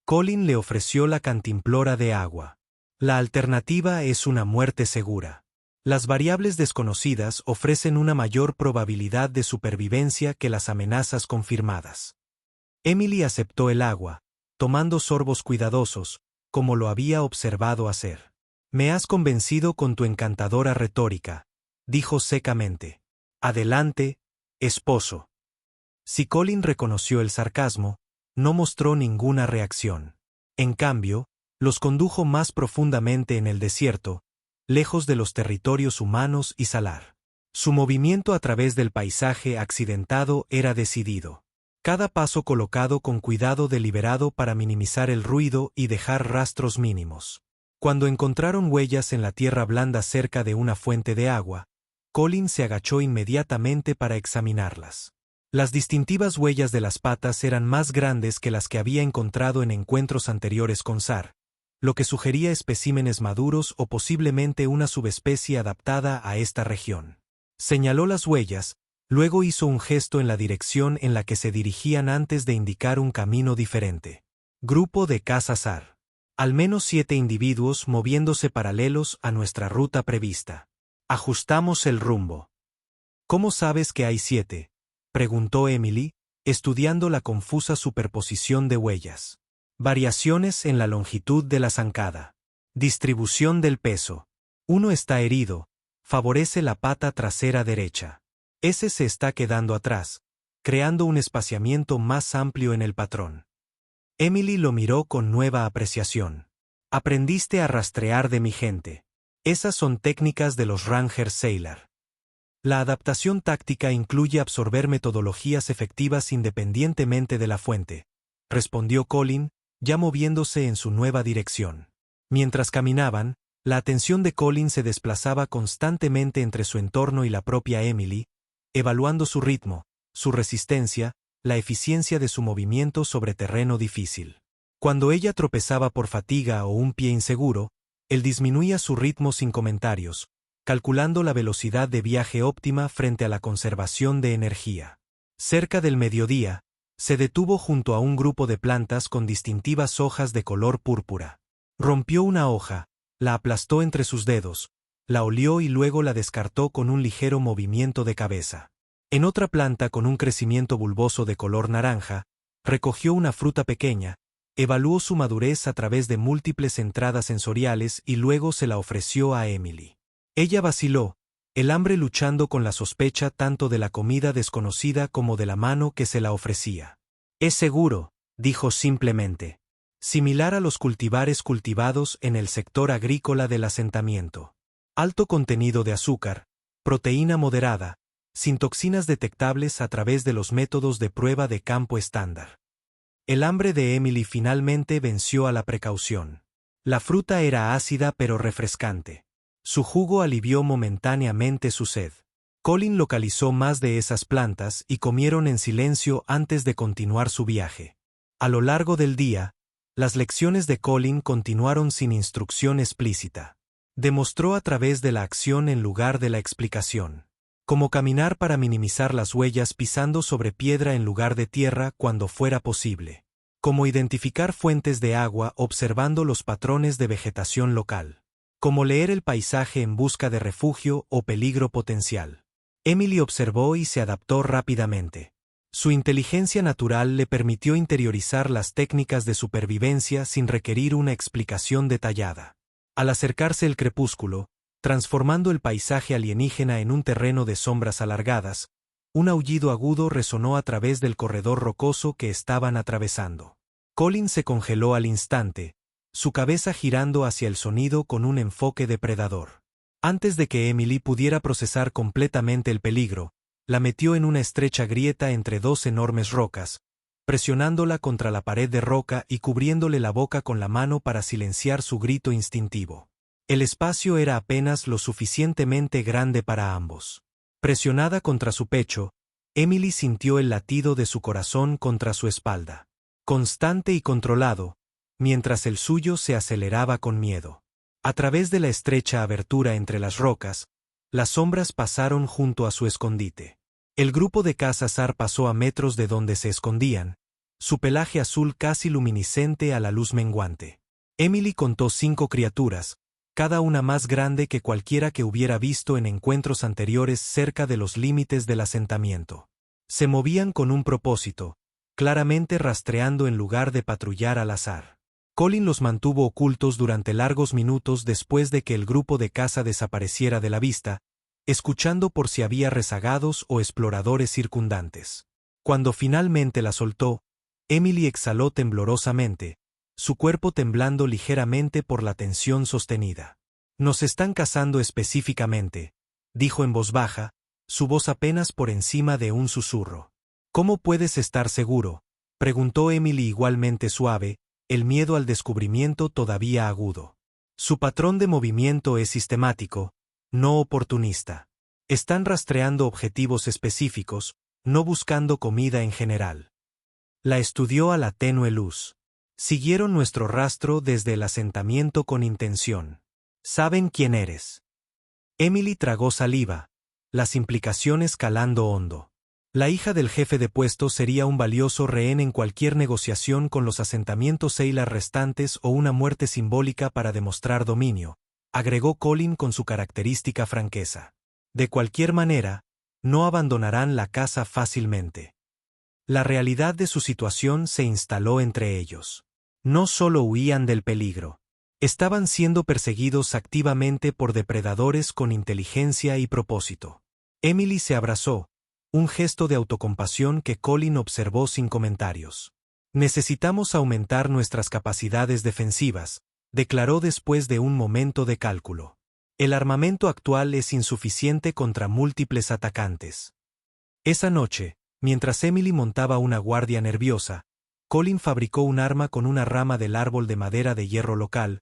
Colin le ofreció la cantimplora de agua. La alternativa es una muerte segura. Las variables desconocidas ofrecen una mayor probabilidad de supervivencia que las amenazas confirmadas. Emily aceptó el agua, tomando sorbos cuidadosos, como lo había observado hacer. «Me has convencido con tu encantadora retórica», dijo secamente. «Adelante, esposo». Si Colin reconoció el sarcasmo, no mostró ninguna reacción. En cambio, los condujo más profundamente en el desierto, lejos de los territorios humanos y salar. Su movimiento a través del paisaje accidentado era decidido. Cada paso colocado con cuidado deliberado para minimizar el ruido y dejar rastros mínimos. Cuando encontraron huellas en la tierra blanda cerca de una fuente de agua, Colin se agachó inmediatamente para examinarlas. Las distintivas huellas de las patas eran más grandes que las que había encontrado en encuentros anteriores con SAR, lo que sugería especímenes maduros o posiblemente una subespecie adaptada a esta región. Señaló las huellas, luego hizo un gesto en la dirección en la que se dirigían antes de indicar un camino diferente. Grupo de caza SAR. Al menos 7 individuos moviéndose paralelos a nuestra ruta prevista. Ajustamos el rumbo. ¿Cómo sabes que hay 7? Preguntó Emily, estudiando la confusa superposición de huellas. Variaciones en la longitud de la zancada. Distribución del peso. Uno está herido, favorece la pata trasera derecha. Ese se está quedando atrás, creando un espaciamiento más amplio en el patrón. Emily lo miró con nueva apreciación. Aprendiste a rastrear de mi gente. Esas son técnicas de los Rangers Sailor. La adaptación táctica incluye absorber metodologías efectivas independientemente de la fuente, respondió Colin, ya moviéndose en su nueva dirección. Mientras caminaban, la atención de Colin se desplazaba constantemente entre su entorno y la propia Emily, evaluando su ritmo, su resistencia, la eficiencia de su movimiento sobre terreno difícil. Cuando ella tropezaba por fatiga o un pie inseguro, él disminuía su ritmo sin comentarios, calculando la velocidad de viaje óptima frente a la conservación de energía. Cerca del mediodía, Se detuvo junto a un grupo de plantas con distintivas hojas de color púrpura. Rompió una hoja, la aplastó entre sus dedos, la olió y luego la descartó con un ligero movimiento de cabeza. En otra planta con un crecimiento bulboso de color naranja, recogió una fruta pequeña, evaluó su madurez a través de múltiples entradas sensoriales y luego se la ofreció a Emily. Ella vaciló, el hambre luchando con la sospecha tanto de la comida desconocida como de la mano que se la ofrecía. «Es seguro», dijo simplemente. Similar a los cultivares cultivados en el sector agrícola del asentamiento. Alto contenido de azúcar, proteína moderada, sin toxinas detectables a través de los métodos de prueba de campo estándar. El hambre de Emily finalmente venció a la precaución. La fruta era ácida pero refrescante. Su jugo alivió momentáneamente su sed. Colin localizó más de esas plantas y comieron en silencio antes de continuar su viaje. A lo largo del día, las lecciones de Colin continuaron sin instrucción explícita. Demostró a través de la acción en lugar de la explicación. Como caminar para minimizar las huellas pisando sobre piedra en lugar de tierra cuando fuera posible. Como identificar fuentes de agua observando los patrones de vegetación local. Como leer el paisaje en busca de refugio o peligro potencial. Emily observó y se adaptó rápidamente. Su inteligencia natural le permitió interiorizar las técnicas de supervivencia sin requerir una explicación detallada. Al acercarse el crepúsculo, transformando el paisaje alienígena en un terreno de sombras alargadas, un aullido agudo resonó a través del corredor rocoso que estaban atravesando. Colin se congeló al instante, su cabeza girando hacia el sonido con un enfoque depredador. Antes de que Emily pudiera procesar completamente el peligro, la metió en una estrecha grieta entre dos enormes rocas, presionándola contra la pared de roca y cubriéndole la boca con la mano para silenciar su grito instintivo. El espacio era apenas lo suficientemente grande para ambos. Presionada contra su pecho, Emily sintió el latido de su corazón contra su espalda. Constante y controlado, mientras el suyo se aceleraba con miedo. A través de la estrecha abertura entre las rocas, las sombras pasaron junto a su escondite. El grupo de cazazar pasó a metros de donde se escondían, su pelaje azul casi luminiscente a la luz menguante. Emily contó 5 criaturas, cada una más grande que cualquiera que hubiera visto en encuentros anteriores cerca de los límites del asentamiento. Se movían con un propósito, claramente rastreando en lugar de patrullar al azar. Colin los mantuvo ocultos durante largos minutos después de que el grupo de caza desapareciera de la vista, escuchando por si había rezagados o exploradores circundantes. Cuando finalmente la soltó, Emily exhaló temblorosamente, su cuerpo temblando ligeramente por la tensión sostenida. «Nos están cazando específicamente», dijo en voz baja, su voz apenas por encima de un susurro. «¿Cómo puedes estar seguro?», preguntó Emily igualmente suave, el miedo al descubrimiento todavía agudo. «Su patrón de movimiento es sistemático, no oportunista. Están rastreando objetivos específicos, no buscando comida en general». La estudió a la tenue luz. «Siguieron nuestro rastro desde el asentamiento con intención. Saben quién eres». Emily tragó saliva, las implicaciones calando hondo. La hija del jefe de puesto sería un valioso rehén en cualquier negociación con los asentamientos Seilar restantes o una muerte simbólica para demostrar dominio, agregó Colin con su característica franqueza. De cualquier manera, no abandonarán la casa fácilmente. La realidad de su situación se instaló entre ellos. No solo huían del peligro. Estaban siendo perseguidos activamente por depredadores con inteligencia y propósito. Emily se abrazó, un gesto de autocompasión que Colin observó sin comentarios. «Necesitamos aumentar nuestras capacidades defensivas», declaró después de un momento de cálculo. «El armamento actual es insuficiente contra múltiples atacantes». Esa noche, mientras Emily montaba una guardia nerviosa, Colin fabricó un arma con una rama del árbol de madera de hierro local,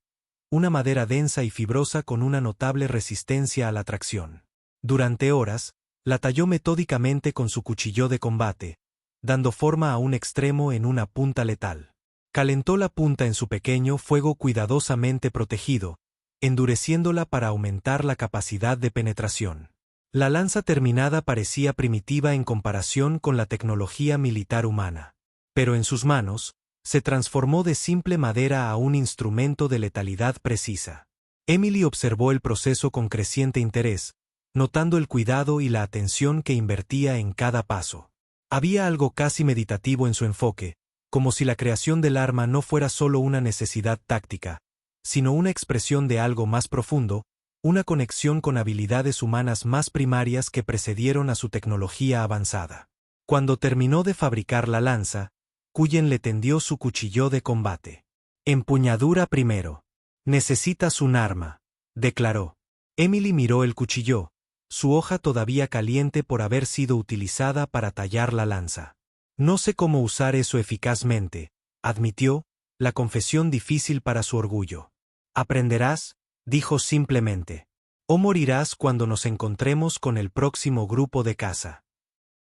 una madera densa y fibrosa con una notable resistencia a la tracción. Durante horas, la talló metódicamente con su cuchillo de combate, dando forma a un extremo en una punta letal. Calentó la punta en su pequeño fuego cuidadosamente protegido, endureciéndola para aumentar la capacidad de penetración. La lanza terminada parecía primitiva en comparación con la tecnología militar humana. pero en sus manos, se transformó de simple madera a un instrumento de letalidad precisa. Emily observó el proceso con creciente interés, notando el cuidado y la atención que invertía en cada paso. Había algo casi meditativo en su enfoque, como si la creación del arma no fuera solo una necesidad táctica, sino una expresión de algo más profundo, una conexión con habilidades humanas más primarias que precedieron a su tecnología avanzada. Cuando terminó de fabricar la lanza, Cullen le tendió su cuchillo de combate. Empuñadura primero. Necesitas un arma, declaró. Emily miró el cuchillo, su hoja todavía caliente por haber sido utilizada para tallar la lanza. No sé cómo usar eso eficazmente, admitió, la confesión difícil para su orgullo. Aprenderás, dijo simplemente. O morirás cuando nos encontremos con el próximo grupo de caza.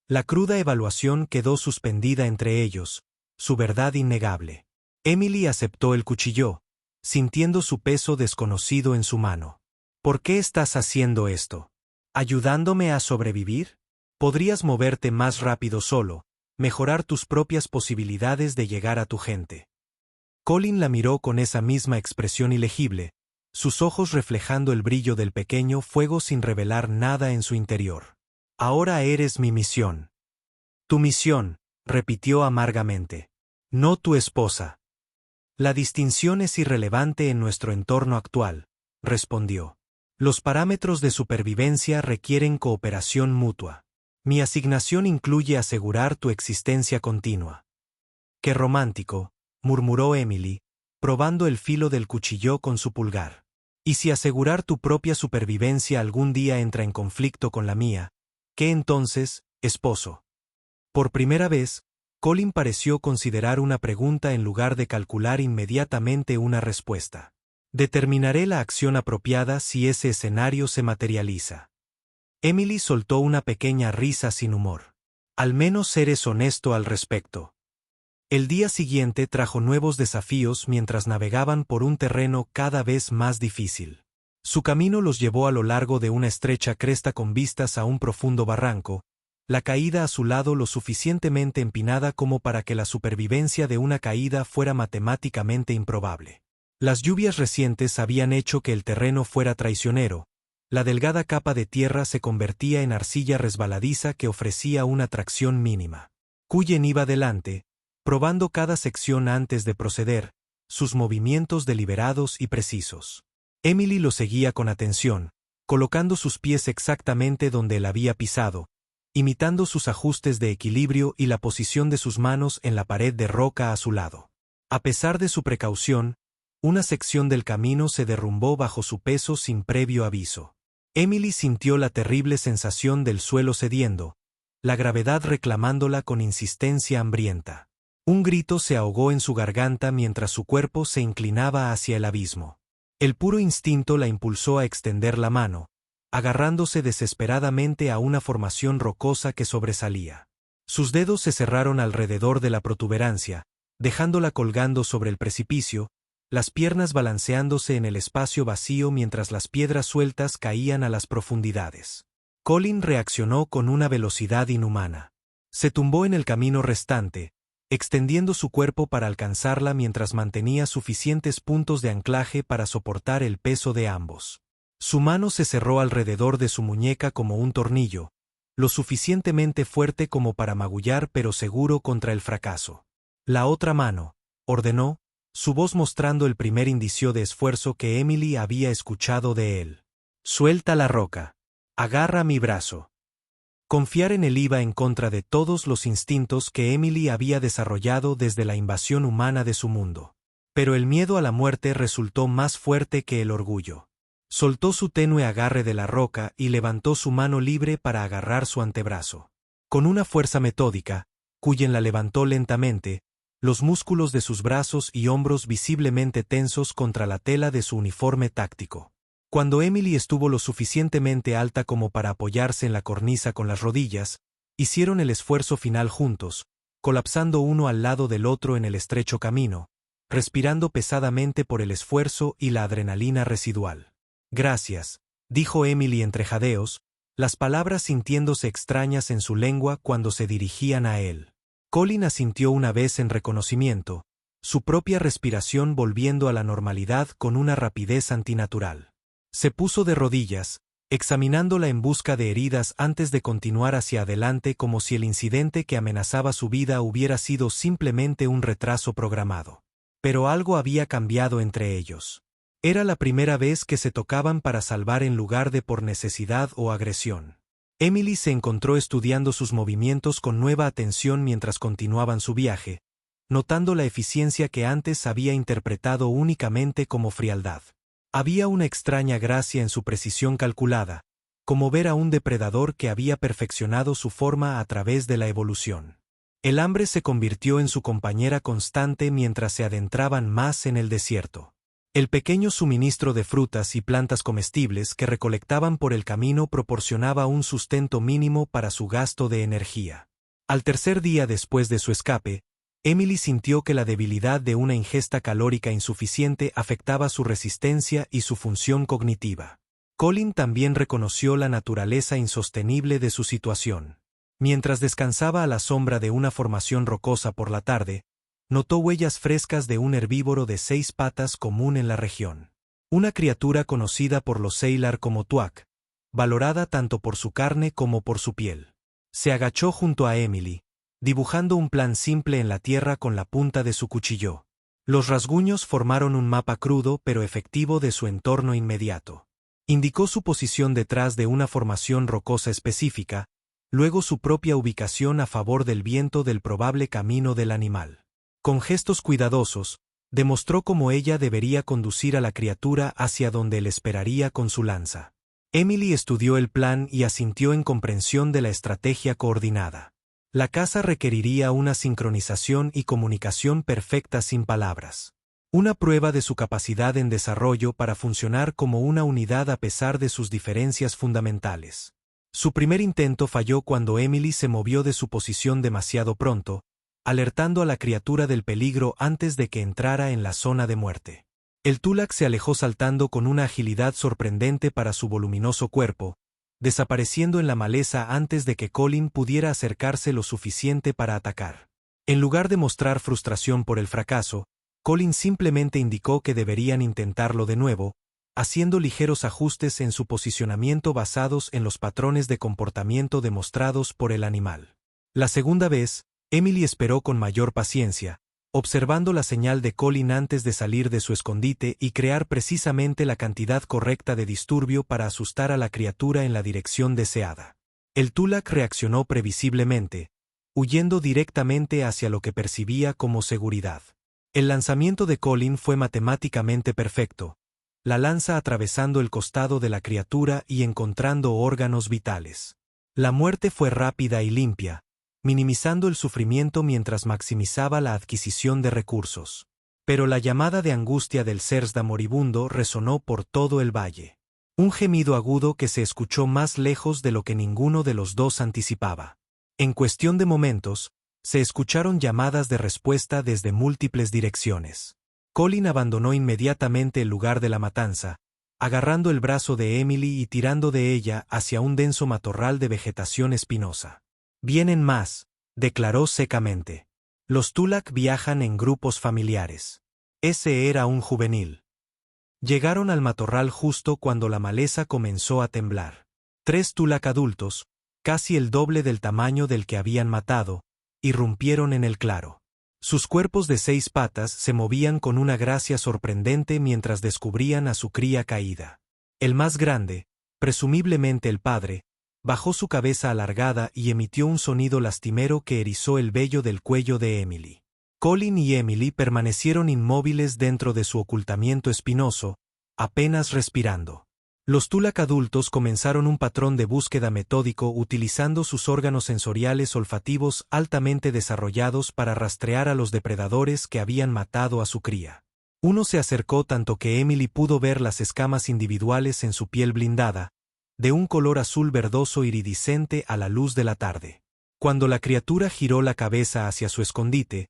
La cruda evaluación quedó suspendida entre ellos, su verdad innegable. Emily aceptó el cuchillo, sintiendo su peso desconocido en su mano. ¿Por qué estás haciendo esto? ¿Ayudándome a sobrevivir? Podrías moverte más rápido solo, mejorar tus propias posibilidades de llegar a tu gente. Colin la miró con esa misma expresión ilegible, sus ojos reflejando el brillo del pequeño fuego sin revelar nada en su interior. Ahora eres mi misión. Tu misión, repitió amargamente. No tu esposa. La distinción es irrelevante en nuestro entorno actual, respondió. Los parámetros de supervivencia requieren cooperación mutua. Mi asignación incluye asegurar tu existencia continua. Qué romántico, murmuró Emily, probando el filo del cuchillo con su pulgar. ¿Y si asegurar tu propia supervivencia algún día entra en conflicto con la mía? ¿Qué entonces, esposo? Por primera vez, Colin pareció considerar una pregunta en lugar de calcular inmediatamente una respuesta. Determinaré la acción apropiada si ese escenario se materializa. Emily soltó una pequeña risa sin humor. Al menos eres honesto al respecto. El día siguiente trajo nuevos desafíos mientras navegaban por un terreno cada vez más difícil. Su camino los llevó a lo largo de una estrecha cresta con vistas a un profundo barranco, la caída a su lado lo suficientemente empinada como para que la supervivencia de una caída fuera matemáticamente improbable. Las lluvias recientes habían hecho que el terreno fuera traicionero, la delgada capa de tierra se convertía en arcilla resbaladiza que ofrecía una tracción mínima. Cullen iba delante, probando cada sección antes de proceder, sus movimientos deliberados y precisos. Emily lo seguía con atención, colocando sus pies exactamente donde él había pisado, imitando sus ajustes de equilibrio y la posición de sus manos en la pared de roca a su lado. A pesar de su precaución, una sección del camino se derrumbó bajo su peso sin previo aviso. Emily sintió la terrible sensación del suelo cediendo, la gravedad reclamándola con insistencia hambrienta. Un grito se ahogó en su garganta mientras su cuerpo se inclinaba hacia el abismo. El puro instinto la impulsó a extender la mano, agarrándose desesperadamente a una formación rocosa que sobresalía. Sus dedos se cerraron alrededor de la protuberancia, dejándola colgando sobre el precipicio, las piernas balanceándose en el espacio vacío mientras las piedras sueltas caían a las profundidades. Colin reaccionó con una velocidad inhumana. Se tumbó en el camino restante, extendiendo su cuerpo para alcanzarla mientras mantenía suficientes puntos de anclaje para soportar el peso de ambos. Su mano se cerró alrededor de su muñeca como un tornillo, lo suficientemente fuerte como para magullar pero seguro contra el fracaso. La otra mano, ordenó, su voz mostrando el primer indicio de esfuerzo que Emily había escuchado de él. Suelta la roca. Agarra mi brazo. Confiar en él iba en contra de todos los instintos que Emily había desarrollado desde la invasión humana de su mundo. Pero el miedo a la muerte resultó más fuerte que el orgullo. Soltó su tenue agarre de la roca y levantó su mano libre para agarrar su antebrazo. Con una fuerza metódica, Cullen la levantó lentamente, los músculos de sus brazos y hombros visiblemente tensos contra la tela de su uniforme táctico. Cuando Emily estuvo lo suficientemente alta como para apoyarse en la cornisa con las rodillas, hicieron el esfuerzo final juntos, colapsando uno al lado del otro en el estrecho camino, respirando pesadamente por el esfuerzo y la adrenalina residual. Gracias, dijo Emily entre jadeos, las palabras sintiéndose extrañas en su lengua cuando se dirigían a él. Colin asintió una vez en reconocimiento, su propia respiración volviendo a la normalidad con una rapidez antinatural. Se puso de rodillas, examinándola en busca de heridas antes de continuar hacia adelante como si el incidente que amenazaba su vida hubiera sido simplemente un retraso programado. Pero algo había cambiado entre ellos. Era la primera vez que se tocaban para salvar en lugar de por necesidad o agresión. Emily se encontró estudiando sus movimientos con nueva atención mientras continuaban su viaje, notando la eficiencia que antes había interpretado únicamente como frialdad. Había una extraña gracia en su precisión calculada, como ver a un depredador que había perfeccionado su forma a través de la evolución. El hambre se convirtió en su compañera constante mientras se adentraban más en el desierto. El pequeño suministro de frutas y plantas comestibles que recolectaban por el camino proporcionaba un sustento mínimo para su gasto de energía. Al tercer día después de su escape, Emily sintió que la debilidad de una ingesta calórica insuficiente afectaba su resistencia y su función cognitiva. Colin también reconoció la naturaleza insostenible de su situación. Mientras descansaba a la sombra de una formación rocosa por la tarde, notó huellas frescas de un herbívoro de 6 patas común en la región. Una criatura conocida por los Seilar como Tuak, valorada tanto por su carne como por su piel. Se agachó junto a Emily, dibujando un plan simple en la tierra con la punta de su cuchillo. Los rasguños formaron un mapa crudo pero efectivo de su entorno inmediato. Indicó su posición detrás de una formación rocosa específica, luego su propia ubicación a favor del viento del probable camino del animal. Con gestos cuidadosos, demostró cómo ella debería conducir a la criatura hacia donde él esperaría con su lanza. Emily estudió el plan y asintió en comprensión de la estrategia coordinada. La caza requeriría una sincronización y comunicación perfecta sin palabras. Una prueba de su capacidad en desarrollo para funcionar como una unidad a pesar de sus diferencias fundamentales. Su primer intento falló cuando Emily se movió de su posición demasiado pronto, alertando a la criatura del peligro antes de que entrara en la zona de muerte. El Tulak se alejó saltando con una agilidad sorprendente para su voluminoso cuerpo, desapareciendo en la maleza antes de que Colin pudiera acercarse lo suficiente para atacar. En lugar de mostrar frustración por el fracaso, Colin simplemente indicó que deberían intentarlo de nuevo, haciendo ligeros ajustes en su posicionamiento basados en los patrones de comportamiento demostrados por el animal. La segunda vez, Emily esperó con mayor paciencia, observando la señal de Colin antes de salir de su escondite y crear precisamente la cantidad correcta de disturbio para asustar a la criatura en la dirección deseada. El Tulak reaccionó previsiblemente, huyendo directamente hacia lo que percibía como seguridad. El lanzamiento de Colin fue matemáticamente perfecto, la lanza atravesando el costado de la criatura y encontrando órganos vitales. La muerte fue rápida y limpia, minimizando el sufrimiento mientras maximizaba la adquisición de recursos. Pero la llamada de angustia del Zersda moribundo resonó por todo el valle. Un gemido agudo que se escuchó más lejos de lo que ninguno de los dos anticipaba. En cuestión de momentos, se escucharon llamadas de respuesta desde múltiples direcciones. Colin abandonó inmediatamente el lugar de la matanza, agarrando el brazo de Emily y tirando de ella hacia un denso matorral de vegetación espinosa. «Vienen más», declaró secamente. «Los Tulak viajan en grupos familiares». Ese era un juvenil. Llegaron al matorral justo cuando la maleza comenzó a temblar. 3 Tulak adultos, casi el doble del tamaño del que habían matado, irrumpieron en el claro. Sus cuerpos de 6 patas se movían con una gracia sorprendente mientras descubrían a su cría caída. El más grande, presumiblemente el padre, bajó su cabeza alargada y emitió un sonido lastimero que erizó el vello del cuello de Emily. Colin y Emily permanecieron inmóviles dentro de su ocultamiento espinoso, apenas respirando. Los Tulak adultos comenzaron un patrón de búsqueda metódico utilizando sus órganos sensoriales olfativos altamente desarrollados para rastrear a los depredadores que habían matado a su cría. Uno se acercó tanto que Emily pudo ver las escamas individuales en su piel blindada, de un color azul verdoso iridiscente a la luz de la tarde. Cuando la criatura giró la cabeza hacia su escondite,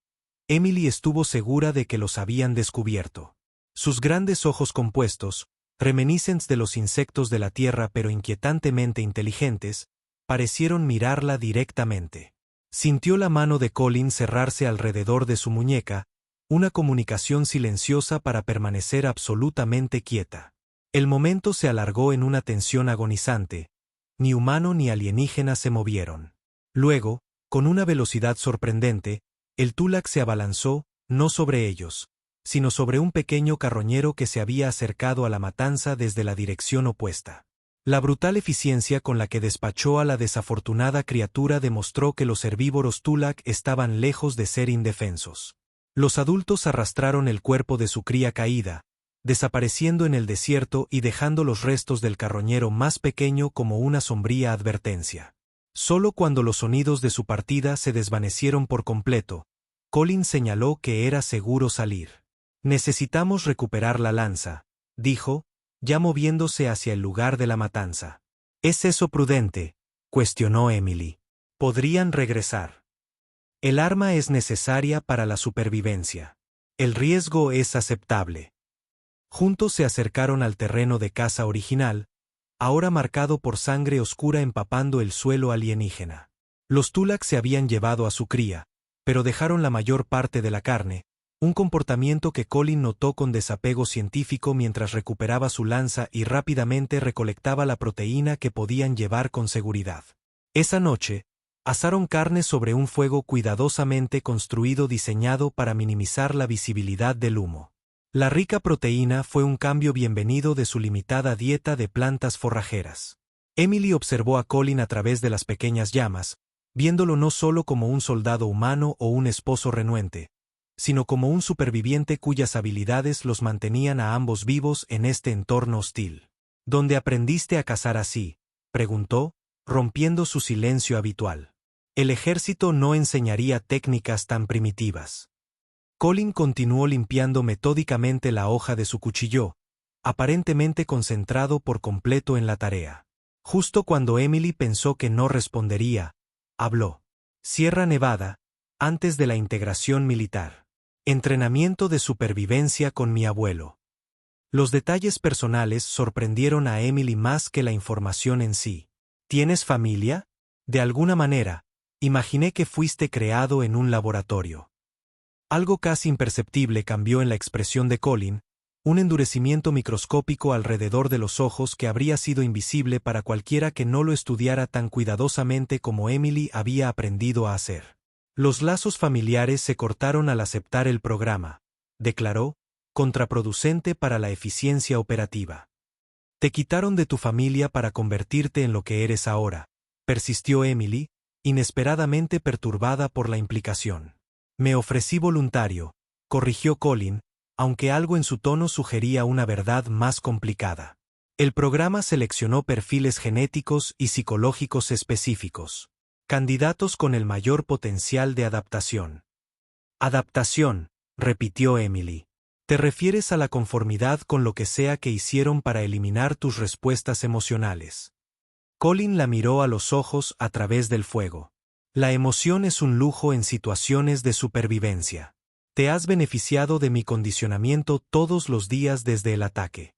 Emily estuvo segura de que los habían descubierto. Sus grandes ojos compuestos, reminiscentes de los insectos de la tierra pero inquietantemente inteligentes, parecieron mirarla directamente. Sintió la mano de Colin cerrarse alrededor de su muñeca, una comunicación silenciosa para permanecer absolutamente quieta. El momento se alargó en una tensión agonizante. Ni humano ni alienígena se movieron. Luego, con una velocidad sorprendente, el Tulak se abalanzó, no sobre ellos, sino sobre un pequeño carroñero que se había acercado a la matanza desde la dirección opuesta. La brutal eficiencia con la que despachó a la desafortunada criatura demostró que los herbívoros Tulak estaban lejos de ser indefensos. Los adultos arrastraron el cuerpo de su cría caída, desapareciendo en el desierto y dejando los restos del carroñero más pequeño como una sombría advertencia. Solo cuando los sonidos de su partida se desvanecieron por completo, Colin señaló que era seguro salir. «Necesitamos recuperar la lanza», dijo, ya moviéndose hacia el lugar de la matanza. «¿Es eso prudente?», cuestionó Emily. «Podrían regresar. El arma es necesaria para la supervivencia. El riesgo es aceptable». Juntos se acercaron al terreno de caza original, ahora marcado por sangre oscura empapando el suelo alienígena. Los Tulak se habían llevado a su cría, pero dejaron la mayor parte de la carne, un comportamiento que Colin notó con desapego científico mientras recuperaba su lanza y rápidamente recolectaba la proteína que podían llevar con seguridad. Esa noche, asaron carne sobre un fuego cuidadosamente construido diseñado para minimizar la visibilidad del humo. La rica proteína fue un cambio bienvenido de su limitada dieta de plantas forrajeras. Emily observó a Colin a través de las pequeñas llamas, viéndolo no solo como un soldado humano o un esposo renuente, sino como un superviviente cuyas habilidades los mantenían a ambos vivos en este entorno hostil. «¿Dónde aprendiste a cazar así?», preguntó, rompiendo su silencio habitual. «El ejército no enseñaría técnicas tan primitivas». Colin continuó limpiando metódicamente la hoja de su cuchillo, aparentemente concentrado por completo en la tarea. Justo cuando Emily pensó que no respondería, habló. «Sierra Nevada, antes de la integración militar. Entrenamiento de supervivencia con mi abuelo». Los detalles personales sorprendieron a Emily más que la información en sí. «¿Tienes familia? De alguna manera, imaginé que fuiste creado en un laboratorio». Algo casi imperceptible cambió en la expresión de Colin, un endurecimiento microscópico alrededor de los ojos que habría sido invisible para cualquiera que no lo estudiara tan cuidadosamente como Emily había aprendido a hacer. «Los lazos familiares se cortaron al aceptar el programa», declaró, contraproducente para la eficiencia operativa. «Te quitaron de tu familia para convertirte en lo que eres ahora», persistió Emily, inesperadamente perturbada por la implicación. «Me ofrecí voluntario», corrigió Colin, aunque algo en su tono sugería una verdad más complicada. «El programa seleccionó perfiles genéticos y psicológicos específicos. Candidatos con el mayor potencial de adaptación». «Adaptación», repitió Emily. «Te refieres a la conformidad con lo que sea que hicieron para eliminar tus respuestas emocionales». Colin la miró a los ojos a través del fuego. «La emoción es un lujo en situaciones de supervivencia. Te has beneficiado de mi condicionamiento todos los días desde el ataque».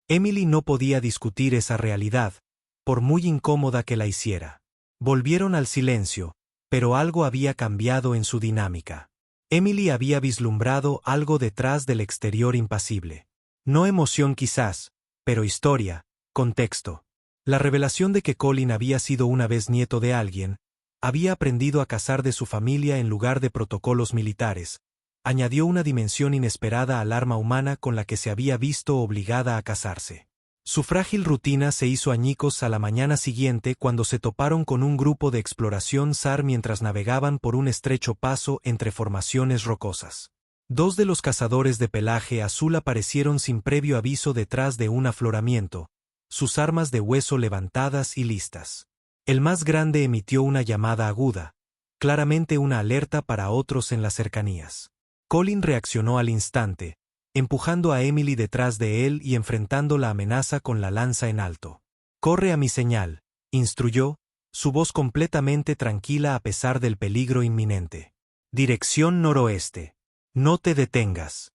Emily no podía discutir esa realidad, por muy incómoda que la hiciera. Volvieron al silencio, pero algo había cambiado en su dinámica. Emily había vislumbrado algo detrás del exterior impasible. No emoción quizás, pero historia, contexto. La revelación de que Colin había sido una vez nieto de alguien, había aprendido a cazar de su familia en lugar de protocolos militares, añadió una dimensión inesperada al arma humana con la que se había visto obligada a casarse. Su frágil rutina se hizo añicos a la mañana siguiente cuando se toparon con un grupo de exploración SAR mientras navegaban por un estrecho paso entre formaciones rocosas. Dos de los cazadores de pelaje azul aparecieron sin previo aviso detrás de un afloramiento, sus armas de hueso levantadas y listas. El más grande emitió una llamada aguda, claramente una alerta para otros en las cercanías. Colin reaccionó al instante, empujando a Emily detrás de él y enfrentando la amenaza con la lanza en alto. «Corre a mi señal», instruyó, su voz completamente tranquila a pesar del peligro inminente. «Dirección noroeste. No te detengas».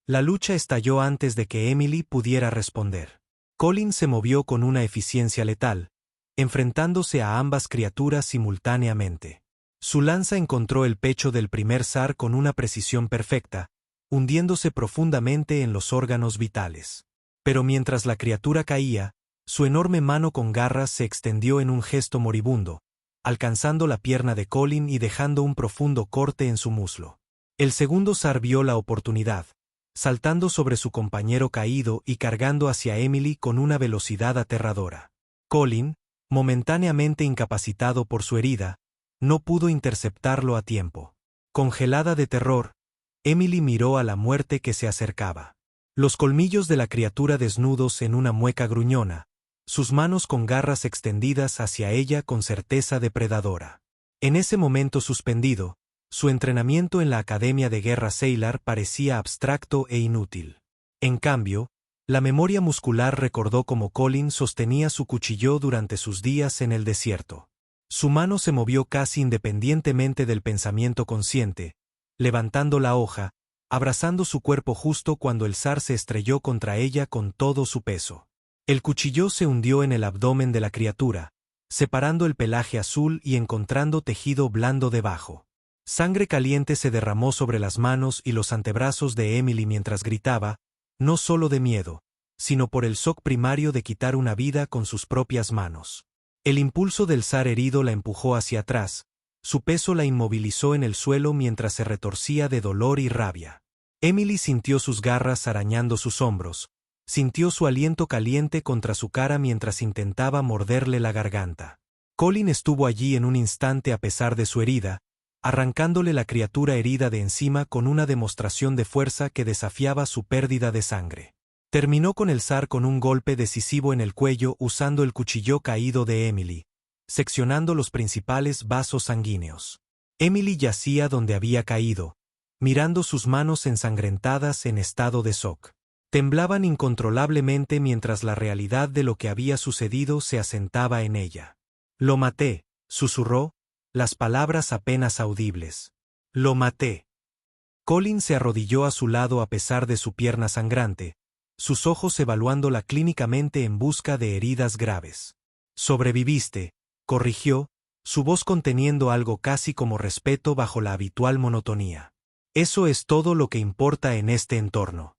La lucha estalló antes de que Emily pudiera responder. Colin se movió con una eficiencia letal, enfrentándose a ambas criaturas simultáneamente. Su lanza encontró el pecho del primer zar con una precisión perfecta, hundiéndose profundamente en los órganos vitales. Pero mientras la criatura caía, su enorme mano con garras se extendió en un gesto moribundo, alcanzando la pierna de Colin y dejando un profundo corte en su muslo. El segundo zar vio la oportunidad, saltando sobre su compañero caído y cargando hacia Emily con una velocidad aterradora. Colin, momentáneamente incapacitado por su herida, no pudo interceptarlo a tiempo. Congelada de terror, Emily miró a la muerte que se acercaba. Los colmillos de la criatura desnudos en una mueca gruñona, sus manos con garras extendidas hacia ella con certeza depredadora. En ese momento suspendido, su entrenamiento en la Academia de Guerra Sailor parecía abstracto e inútil. En cambio, la memoria muscular recordó cómo Colin sostenía su cuchillo durante sus días en el desierto. Su mano se movió casi independientemente del pensamiento consciente, levantando la hoja, abrazando su cuerpo justo cuando el zar se estrelló contra ella con todo su peso. El cuchillo se hundió en el abdomen de la criatura, separando el pelaje azul y encontrando tejido blando debajo. Sangre caliente se derramó sobre las manos y los antebrazos de Emily mientras gritaba, no solo de miedo, sino por el shock primario de quitar una vida con sus propias manos. El impulso del zar herido la empujó hacia atrás, su peso la inmovilizó en el suelo mientras se retorcía de dolor y rabia. Emily sintió sus garras arañando sus hombros, sintió su aliento caliente contra su cara mientras intentaba morderle la garganta. Colin estuvo allí en un instante a pesar de su herida, arrancándole la criatura herida de encima con una demostración de fuerza que desafiaba su pérdida de sangre. Terminó con el zar con un golpe decisivo en el cuello usando el cuchillo caído de Emily, seccionando los principales vasos sanguíneos. Emily yacía donde había caído, mirando sus manos ensangrentadas en estado de shock. Temblaban incontrolablemente mientras la realidad de lo que había sucedido se asentaba en ella. «Lo maté», susurró, las palabras apenas audibles. «Lo maté». Colin se arrodilló a su lado a pesar de su pierna sangrante, sus ojos evaluándola clínicamente en busca de heridas graves. «Sobreviviste», corrigió, su voz conteniendo algo casi como respeto bajo la habitual monotonía. «Eso es todo lo que importa en este entorno».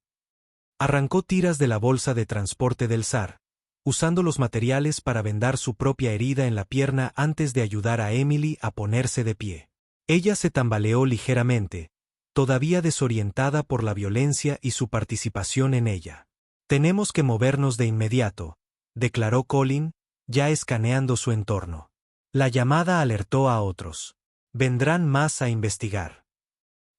Arrancó tiras de la bolsa de transporte del zar, usando los materiales para vendar su propia herida en la pierna antes de ayudar a Emily a ponerse de pie. Ella se tambaleó ligeramente, todavía desorientada por la violencia y su participación en ella. «Tenemos que movernos de inmediato», declaró Colin, ya escaneando su entorno. La llamada alertó a otros. «Vendrán más a investigar».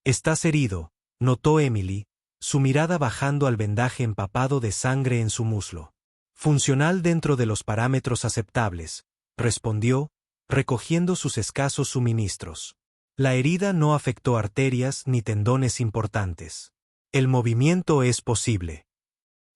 «Estás herido», notó Emily, su mirada bajando al vendaje empapado de sangre en su muslo. «Funcional dentro de los parámetros aceptables», respondió, recogiendo sus escasos suministros. La herida no afectó arterias ni tendones importantes. «El movimiento es posible».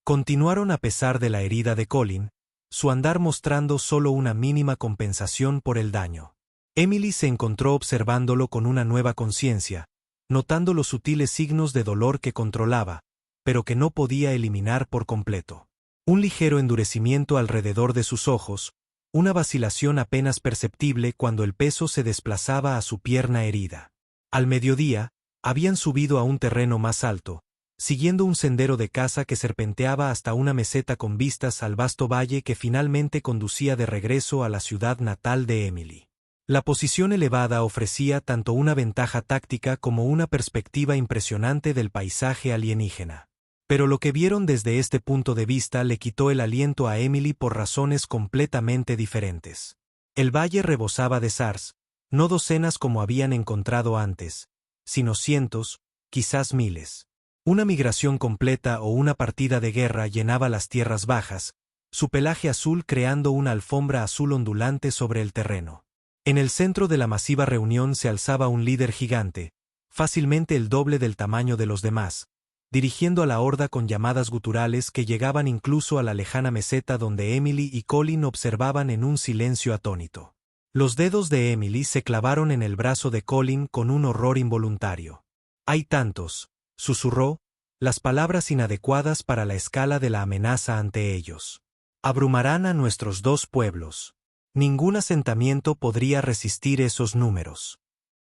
Continuaron a pesar de la herida de Colin, su andar mostrando solo una mínima compensación por el daño. Emily se encontró observándolo con una nueva conciencia, notando los sutiles signos de dolor que controlaba, pero que no podía eliminar por completo. Un ligero endurecimiento alrededor de sus ojos, una vacilación apenas perceptible cuando el peso se desplazaba a su pierna herida. Al mediodía, habían subido a un terreno más alto, siguiendo un sendero de caza que serpenteaba hasta una meseta con vistas al vasto valle que finalmente conducía de regreso a la ciudad natal de Emily. La posición elevada ofrecía tanto una ventaja táctica como una perspectiva impresionante del paisaje alienígena. Pero lo que vieron desde este punto de vista le quitó el aliento a Emily por razones completamente diferentes. El valle rebosaba de zars, no docenas como habían encontrado antes, sino cientos, quizás miles. Una migración completa o una partida de guerra llenaba las tierras bajas, su pelaje azul creando una alfombra azul ondulante sobre el terreno. En el centro de la masiva reunión se alzaba un líder gigante, fácilmente el doble del tamaño de los demás, dirigiendo a la horda con llamadas guturales que llegaban incluso a la lejana meseta donde Emily y Colin observaban en un silencio atónito. Los dedos de Emily se clavaron en el brazo de Colin con un horror involuntario. «Hay tantos», susurró, las palabras inadecuadas para la escala de la amenaza ante ellos. «Abrumarán a nuestros dos pueblos. Ningún asentamiento podría resistir esos números».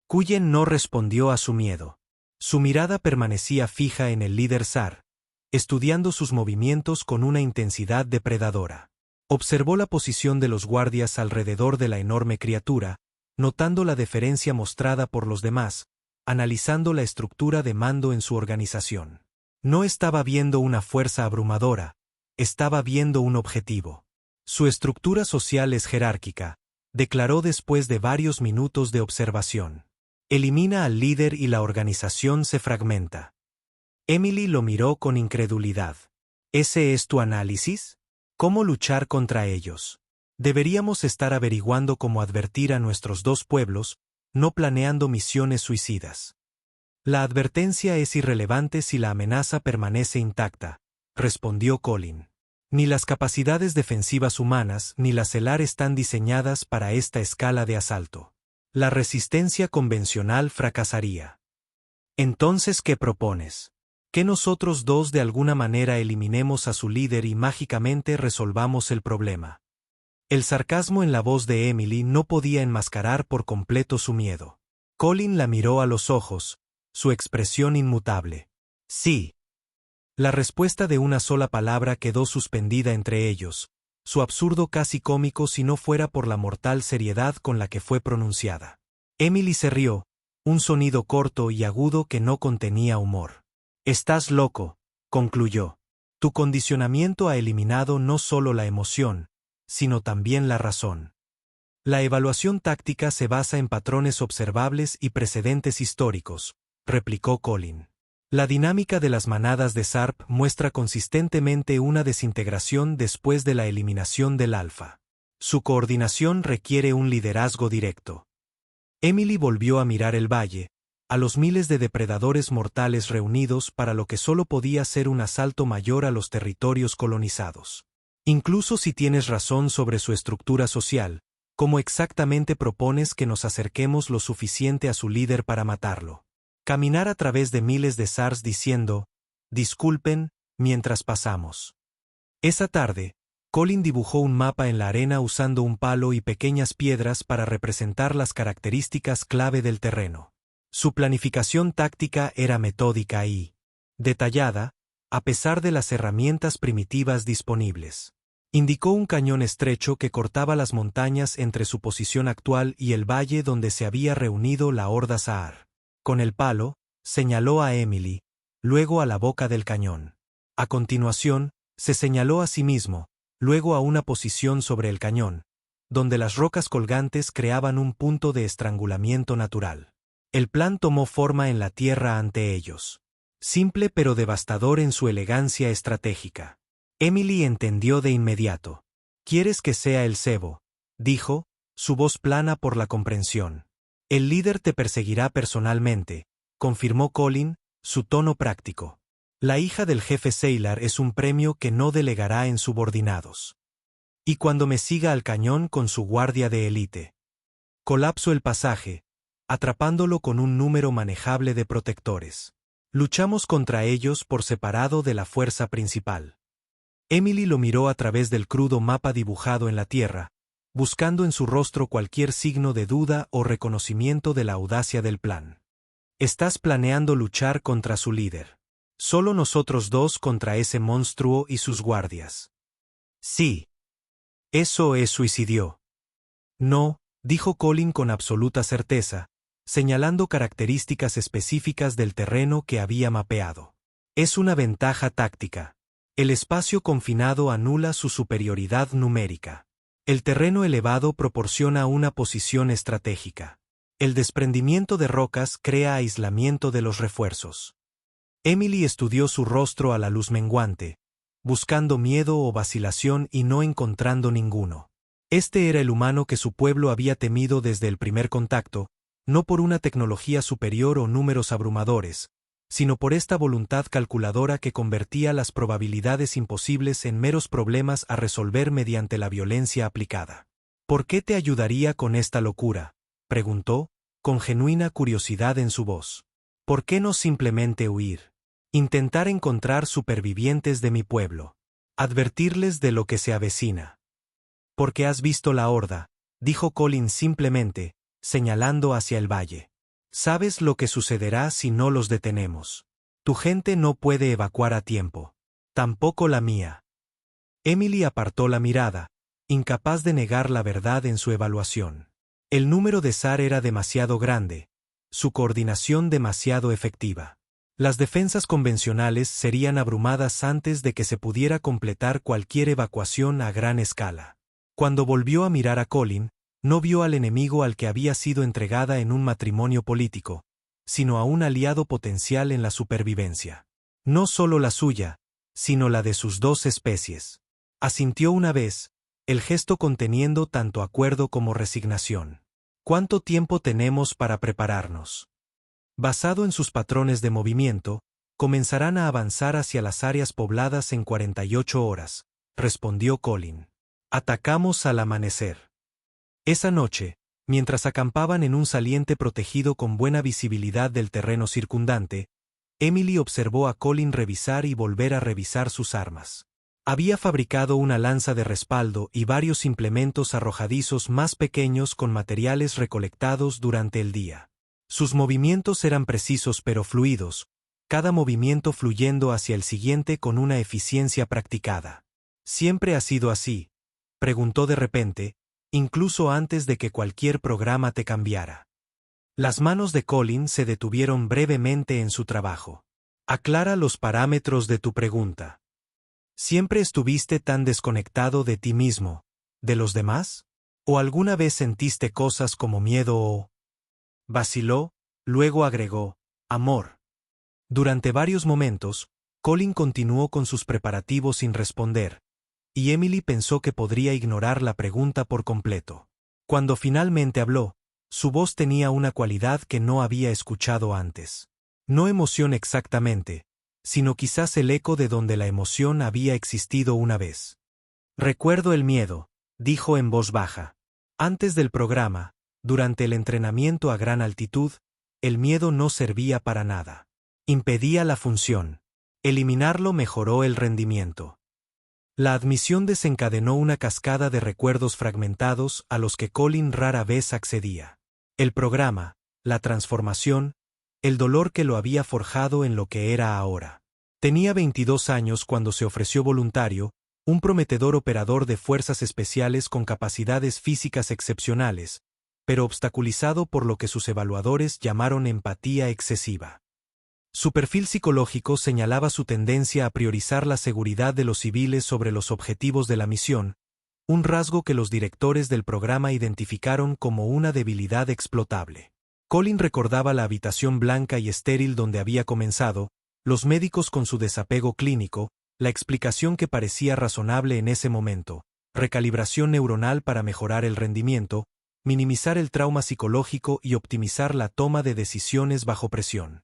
Cullen no respondió a su miedo. Su mirada permanecía fija en el líder zar, estudiando sus movimientos con una intensidad depredadora. Observó la posición de los guardias alrededor de la enorme criatura, notando la deferencia mostrada por los demás, analizando la estructura de mando en su organización. No estaba viendo una fuerza abrumadora, estaba viendo un objetivo. Su estructura social es jerárquica, declaró después de varios minutos de observación. Elimina al líder y la organización se fragmenta. Emily lo miró con incredulidad. ¿Ese es tu análisis? ¿Cómo luchar contra ellos? Deberíamos estar averiguando cómo advertir a nuestros dos pueblos, no planeando misiones suicidas. La advertencia es irrelevante si la amenaza permanece intacta, respondió Colin. Ni las capacidades defensivas humanas ni la CELAR están diseñadas para esta escala de asalto. La resistencia convencional fracasaría. Entonces, ¿qué propones? Que nosotros dos de alguna manera eliminemos a su líder y mágicamente resolvamos el problema. El sarcasmo en la voz de Emily no podía enmascarar por completo su miedo. Colin la miró a los ojos, su expresión inmutable. Sí. La respuesta de una sola palabra quedó suspendida entre ellos, su absurdo casi cómico si no fuera por la mortal seriedad con la que fue pronunciada. Emily se rió, un sonido corto y agudo que no contenía humor. Estás loco, concluyó. Tu condicionamiento ha eliminado no solo la emoción, sino también la razón. La evaluación táctica se basa en patrones observables y precedentes históricos, replicó Colin. La dinámica de las manadas de SARP muestra consistentemente una desintegración después de la eliminación del alfa. Su coordinación requiere un liderazgo directo. Emily volvió a mirar el valle, a los miles de depredadores mortales reunidos para lo que solo podía ser un asalto mayor a los territorios colonizados. Incluso si tienes razón sobre su estructura social, ¿cómo exactamente propones que nos acerquemos lo suficiente a su líder para matarlo? Caminar a través de miles de SARs diciendo, disculpen, mientras pasamos. Esa tarde, Colin dibujó un mapa en la arena usando un palo y pequeñas piedras para representar las características clave del terreno. Su planificación táctica era metódica y detallada, a pesar de las herramientas primitivas disponibles. Indicó un cañón estrecho que cortaba las montañas entre su posición actual y el valle donde se había reunido la horda Saar. Con el palo, señaló a Emily, luego a la boca del cañón. A continuación, se señaló a sí mismo, luego a una posición sobre el cañón, donde las rocas colgantes creaban un punto de estrangulamiento natural. El plan tomó forma en la tierra ante ellos. Simple pero devastador en su elegancia estratégica. Emily entendió de inmediato. «¿Quieres que sea el cebo?», dijo, su voz plana por la comprensión. «El líder te perseguirá personalmente», confirmó Colin, su tono práctico. «La hija del jefe Sailor es un premio que no delegará en subordinados. Y cuando me siga al cañón con su guardia de élite. Colapso el pasaje, atrapándolo con un número manejable de protectores. Luchamos contra ellos por separado de la fuerza principal». Emily lo miró a través del crudo mapa dibujado en la tierra, buscando en su rostro cualquier signo de duda o reconocimiento de la audacia del plan. «Estás planeando luchar contra su líder. Solo nosotros dos contra ese monstruo y sus guardias». «Sí. Eso es suicidio». «No», dijo Colin con absoluta certeza, señalando características específicas del terreno que había mapeado. «Es una ventaja táctica. El espacio confinado anula su superioridad numérica. El terreno elevado proporciona una posición estratégica. El desprendimiento de rocas crea aislamiento de los refuerzos». Emily estudió su rostro a la luz menguante, buscando miedo o vacilación y no encontrando ninguno. Este era el humano que su pueblo había temido desde el primer contacto, no por una tecnología superior o números abrumadores, sino por esta voluntad calculadora que convertía las probabilidades imposibles en meros problemas a resolver mediante la violencia aplicada. «¿Por qué te ayudaría con esta locura?», preguntó, con genuina curiosidad en su voz. «¿Por qué no simplemente huir? Intentar encontrar supervivientes de mi pueblo. Advertirles de lo que se avecina». «Porque has visto la horda», dijo Colin simplemente, señalando hacia el valle. Sabes lo que sucederá si no los detenemos. Tu gente no puede evacuar a tiempo. Tampoco la mía. Emily apartó la mirada, incapaz de negar la verdad en su evaluación. El número de SAR era demasiado grande, su coordinación demasiado efectiva. Las defensas convencionales serían abrumadas antes de que se pudiera completar cualquier evacuación a gran escala. Cuando volvió a mirar a Colin, no vio al enemigo al que había sido entregada en un matrimonio político, sino a un aliado potencial en la supervivencia. No solo la suya, sino la de sus dos especies. Asintió una vez, el gesto conteniendo tanto acuerdo como resignación. ¿Cuánto tiempo tenemos para prepararnos? Basado en sus patrones de movimiento, comenzarán a avanzar hacia las áreas pobladas en 48 horas, respondió Colin. Atacamos al amanecer. Esa noche, mientras acampaban en un saliente protegido con buena visibilidad del terreno circundante, Emily observó a Colin revisar y volver a revisar sus armas. Había fabricado una lanza de respaldo y varios implementos arrojadizos más pequeños con materiales recolectados durante el día. Sus movimientos eran precisos pero fluidos, cada movimiento fluyendo hacia el siguiente con una eficiencia practicada. ¿Siempre ha sido así?, preguntó de repente, incluso antes de que cualquier programa te cambiara. Las manos de Colin se detuvieron brevemente en su trabajo. Aclara los parámetros de tu pregunta. ¿Siempre estuviste tan desconectado de ti mismo, de los demás? ¿O alguna vez sentiste cosas como miedo o...? Vaciló, luego agregó, amor. Durante varios momentos, Colin continuó con sus preparativos sin responder, y Emily pensó que podría ignorar la pregunta por completo. Cuando finalmente habló, su voz tenía una cualidad que no había escuchado antes. No emoción exactamente, sino quizás el eco de donde la emoción había existido una vez. Recuerdo el miedo, dijo en voz baja. Antes del programa, durante el entrenamiento a gran altitud, el miedo no servía para nada. Impedía la función. Eliminarlo mejoró el rendimiento. La admisión desencadenó una cascada de recuerdos fragmentados a los que Colin rara vez accedía. El programa, la transformación, el dolor que lo había forjado en lo que era ahora. Tenía 22 años cuando se ofreció voluntario, un prometedor operador de fuerzas especiales con capacidades físicas excepcionales, pero obstaculizado por lo que sus evaluadores llamaron empatía excesiva. Su perfil psicológico señalaba su tendencia a priorizar la seguridad de los civiles sobre los objetivos de la misión, un rasgo que los directores del programa identificaron como una debilidad explotable. Colin recordaba la habitación blanca y estéril donde había comenzado, los médicos con su desapego clínico, la explicación que parecía razonable en ese momento, recalibración neuronal para mejorar el rendimiento, minimizar el trauma psicológico y optimizar la toma de decisiones bajo presión.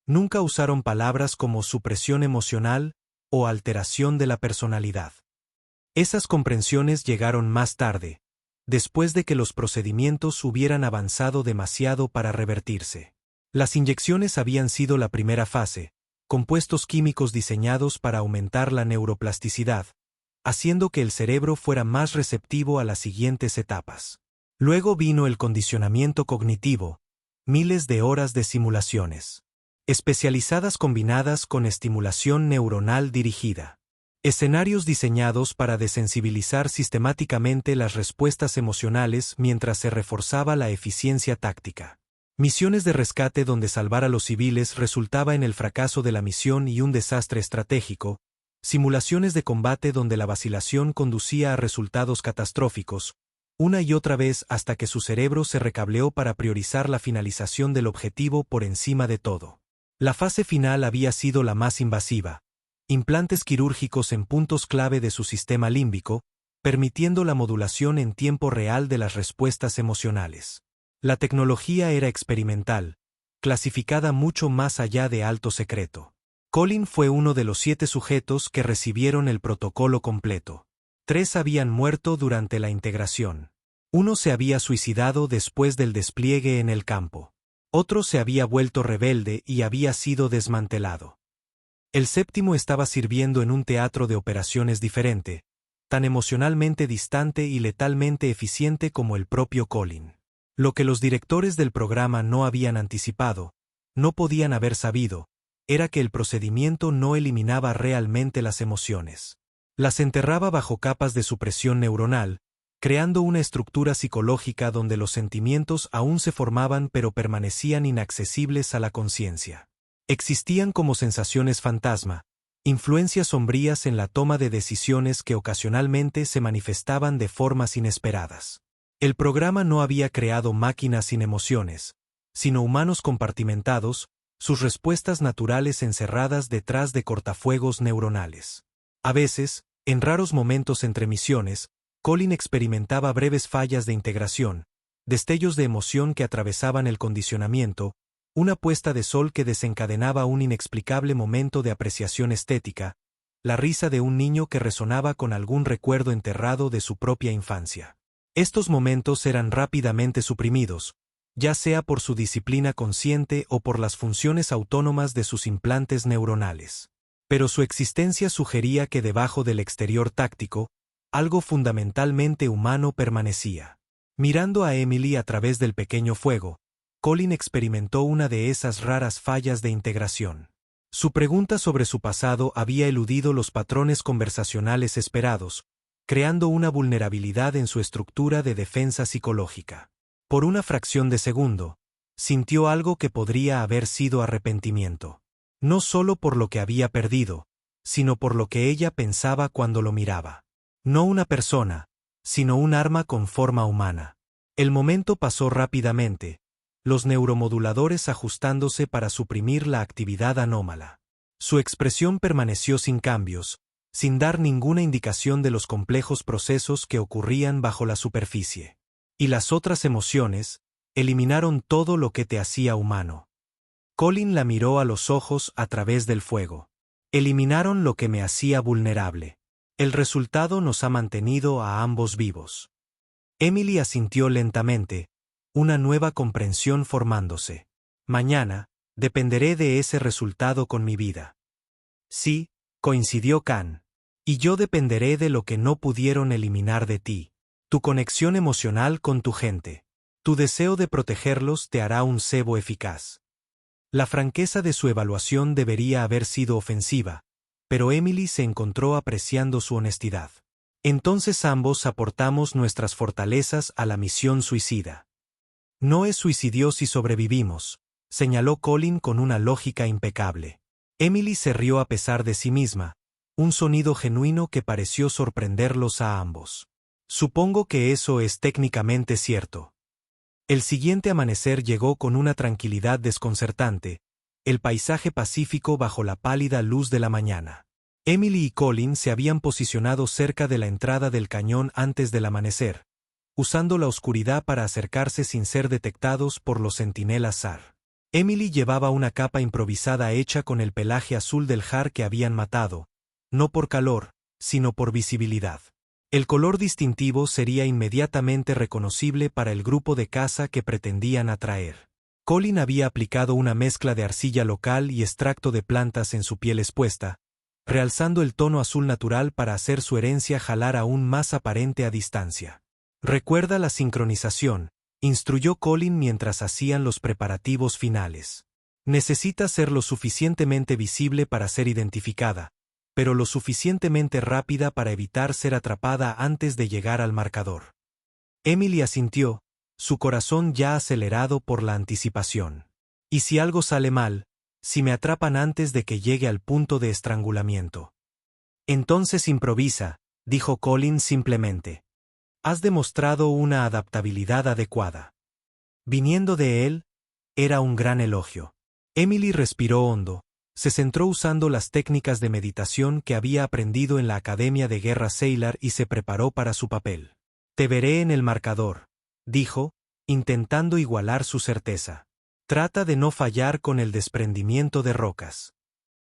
Nunca usaron palabras como supresión emocional o alteración de la personalidad. Esas comprensiones llegaron más tarde, después de que los procedimientos hubieran avanzado demasiado para revertirse. Las inyecciones habían sido la primera fase, compuestos químicos diseñados para aumentar la neuroplasticidad, haciendo que el cerebro fuera más receptivo a las siguientes etapas. Luego vino el condicionamiento cognitivo, miles de horas de simulaciones especializadas combinadas con estimulación neuronal dirigida. Escenarios diseñados para desensibilizar sistemáticamente las respuestas emocionales mientras se reforzaba la eficiencia táctica. Misiones de rescate donde salvar a los civiles resultaba en el fracaso de la misión y un desastre estratégico, simulaciones de combate donde la vacilación conducía a resultados catastróficos, una y otra vez hasta que su cerebro se recableó para priorizar la finalización del objetivo por encima de todo. La fase final había sido la más invasiva, implantes quirúrgicos en puntos clave de su sistema límbico, permitiendo la modulación en tiempo real de las respuestas emocionales. La tecnología era experimental, clasificada mucho más allá de alto secreto. Colin fue uno de los 7 sujetos que recibieron el protocolo completo. 3 habían muerto durante la integración. 1 se había suicidado después del despliegue en el campo. Otro se había vuelto rebelde y había sido desmantelado. El 7º estaba sirviendo en un teatro de operaciones diferente, tan emocionalmente distante y letalmente eficiente como el propio Colin. Lo que los directores del programa no habían anticipado, no podían haber sabido, era que el procedimiento no eliminaba realmente las emociones. Las enterraba bajo capas de supresión neuronal, creando una estructura psicológica donde los sentimientos aún se formaban pero permanecían inaccesibles a la conciencia. Existían como sensaciones fantasma, influencias sombrías en la toma de decisiones que ocasionalmente se manifestaban de formas inesperadas. El programa no había creado máquinas sin emociones, sino humanos compartimentados, sus respuestas naturales encerradas detrás de cortafuegos neuronales. A veces, en raros momentos entre misiones, Colin experimentaba breves fallas de integración, destellos de emoción que atravesaban el condicionamiento, una puesta de sol que desencadenaba un inexplicable momento de apreciación estética, la risa de un niño que resonaba con algún recuerdo enterrado de su propia infancia. Estos momentos eran rápidamente suprimidos, ya sea por su disciplina consciente o por las funciones autónomas de sus implantes neuronales. Pero su existencia sugería que debajo del exterior táctico, algo fundamentalmente humano permanecía. Mirando a Emily a través del pequeño fuego, Colin experimentó una de esas raras fallas de integración. Su pregunta sobre su pasado había eludido los patrones conversacionales esperados, creando una vulnerabilidad en su estructura de defensa psicológica. Por una fracción de segundo, sintió algo que podría haber sido arrepentimiento. No solo por lo que había perdido, sino por lo que ella pensaba cuando lo miraba. No una persona, sino un arma con forma humana. El momento pasó rápidamente, los neuromoduladores ajustándose para suprimir la actividad anómala. Su expresión permaneció sin cambios, sin dar ninguna indicación de los complejos procesos que ocurrían bajo la superficie. Y las otras emociones eliminaron todo lo que te hacía humano. Colin la miró a los ojos a través del fuego. Eliminaron lo que me hacía vulnerable. El resultado nos ha mantenido a ambos vivos. Emily asintió lentamente, una nueva comprensión formándose. Mañana, dependeré de ese resultado con mi vida. Sí, coincidió Khan. Y yo dependeré de lo que no pudieron eliminar de ti. Tu conexión emocional con tu gente. Tu deseo de protegerlos te hará un cebo eficaz. La franqueza de su evaluación debería haber sido ofensiva, pero Emily se encontró apreciando su honestidad. Entonces ambos aportamos nuestras fortalezas a la misión suicida. No es suicidio si sobrevivimos, señaló Colin con una lógica impecable. Emily se rió a pesar de sí misma, un sonido genuino que pareció sorprenderlos a ambos. Supongo que eso es técnicamente cierto. El siguiente amanecer llegó con una tranquilidad desconcertante, el paisaje pacífico bajo la pálida luz de la mañana. Emily y Colin se habían posicionado cerca de la entrada del cañón antes del amanecer, usando la oscuridad para acercarse sin ser detectados por los centinelas SAR. Emily llevaba una capa improvisada hecha con el pelaje azul del jar que habían matado, no por calor, sino por visibilidad. El color distintivo sería inmediatamente reconocible para el grupo de caza que pretendían atraer. Colin había aplicado una mezcla de arcilla local y extracto de plantas en su piel expuesta, realzando el tono azul natural para hacer su herencia jalar aún más aparente a distancia. Recuerda la sincronización, instruyó Colin mientras hacían los preparativos finales. Necesita ser lo suficientemente visible para ser identificada, pero lo suficientemente rápida para evitar ser atrapada antes de llegar al marcador. Emily asintió, su corazón ya acelerado por la anticipación. ¿Y si algo sale mal? Si me atrapan antes de que llegue al punto de estrangulamiento. Entonces improvisa, dijo Colin simplemente. Has demostrado una adaptabilidad adecuada. Viniendo de él, era un gran elogio. Emily respiró hondo, se centró usando las técnicas de meditación que había aprendido en la Academia de Guerra Sailor y se preparó para su papel. Te veré en el marcador, dijo, intentando igualar su certeza. Trata de no fallar con el desprendimiento de rocas.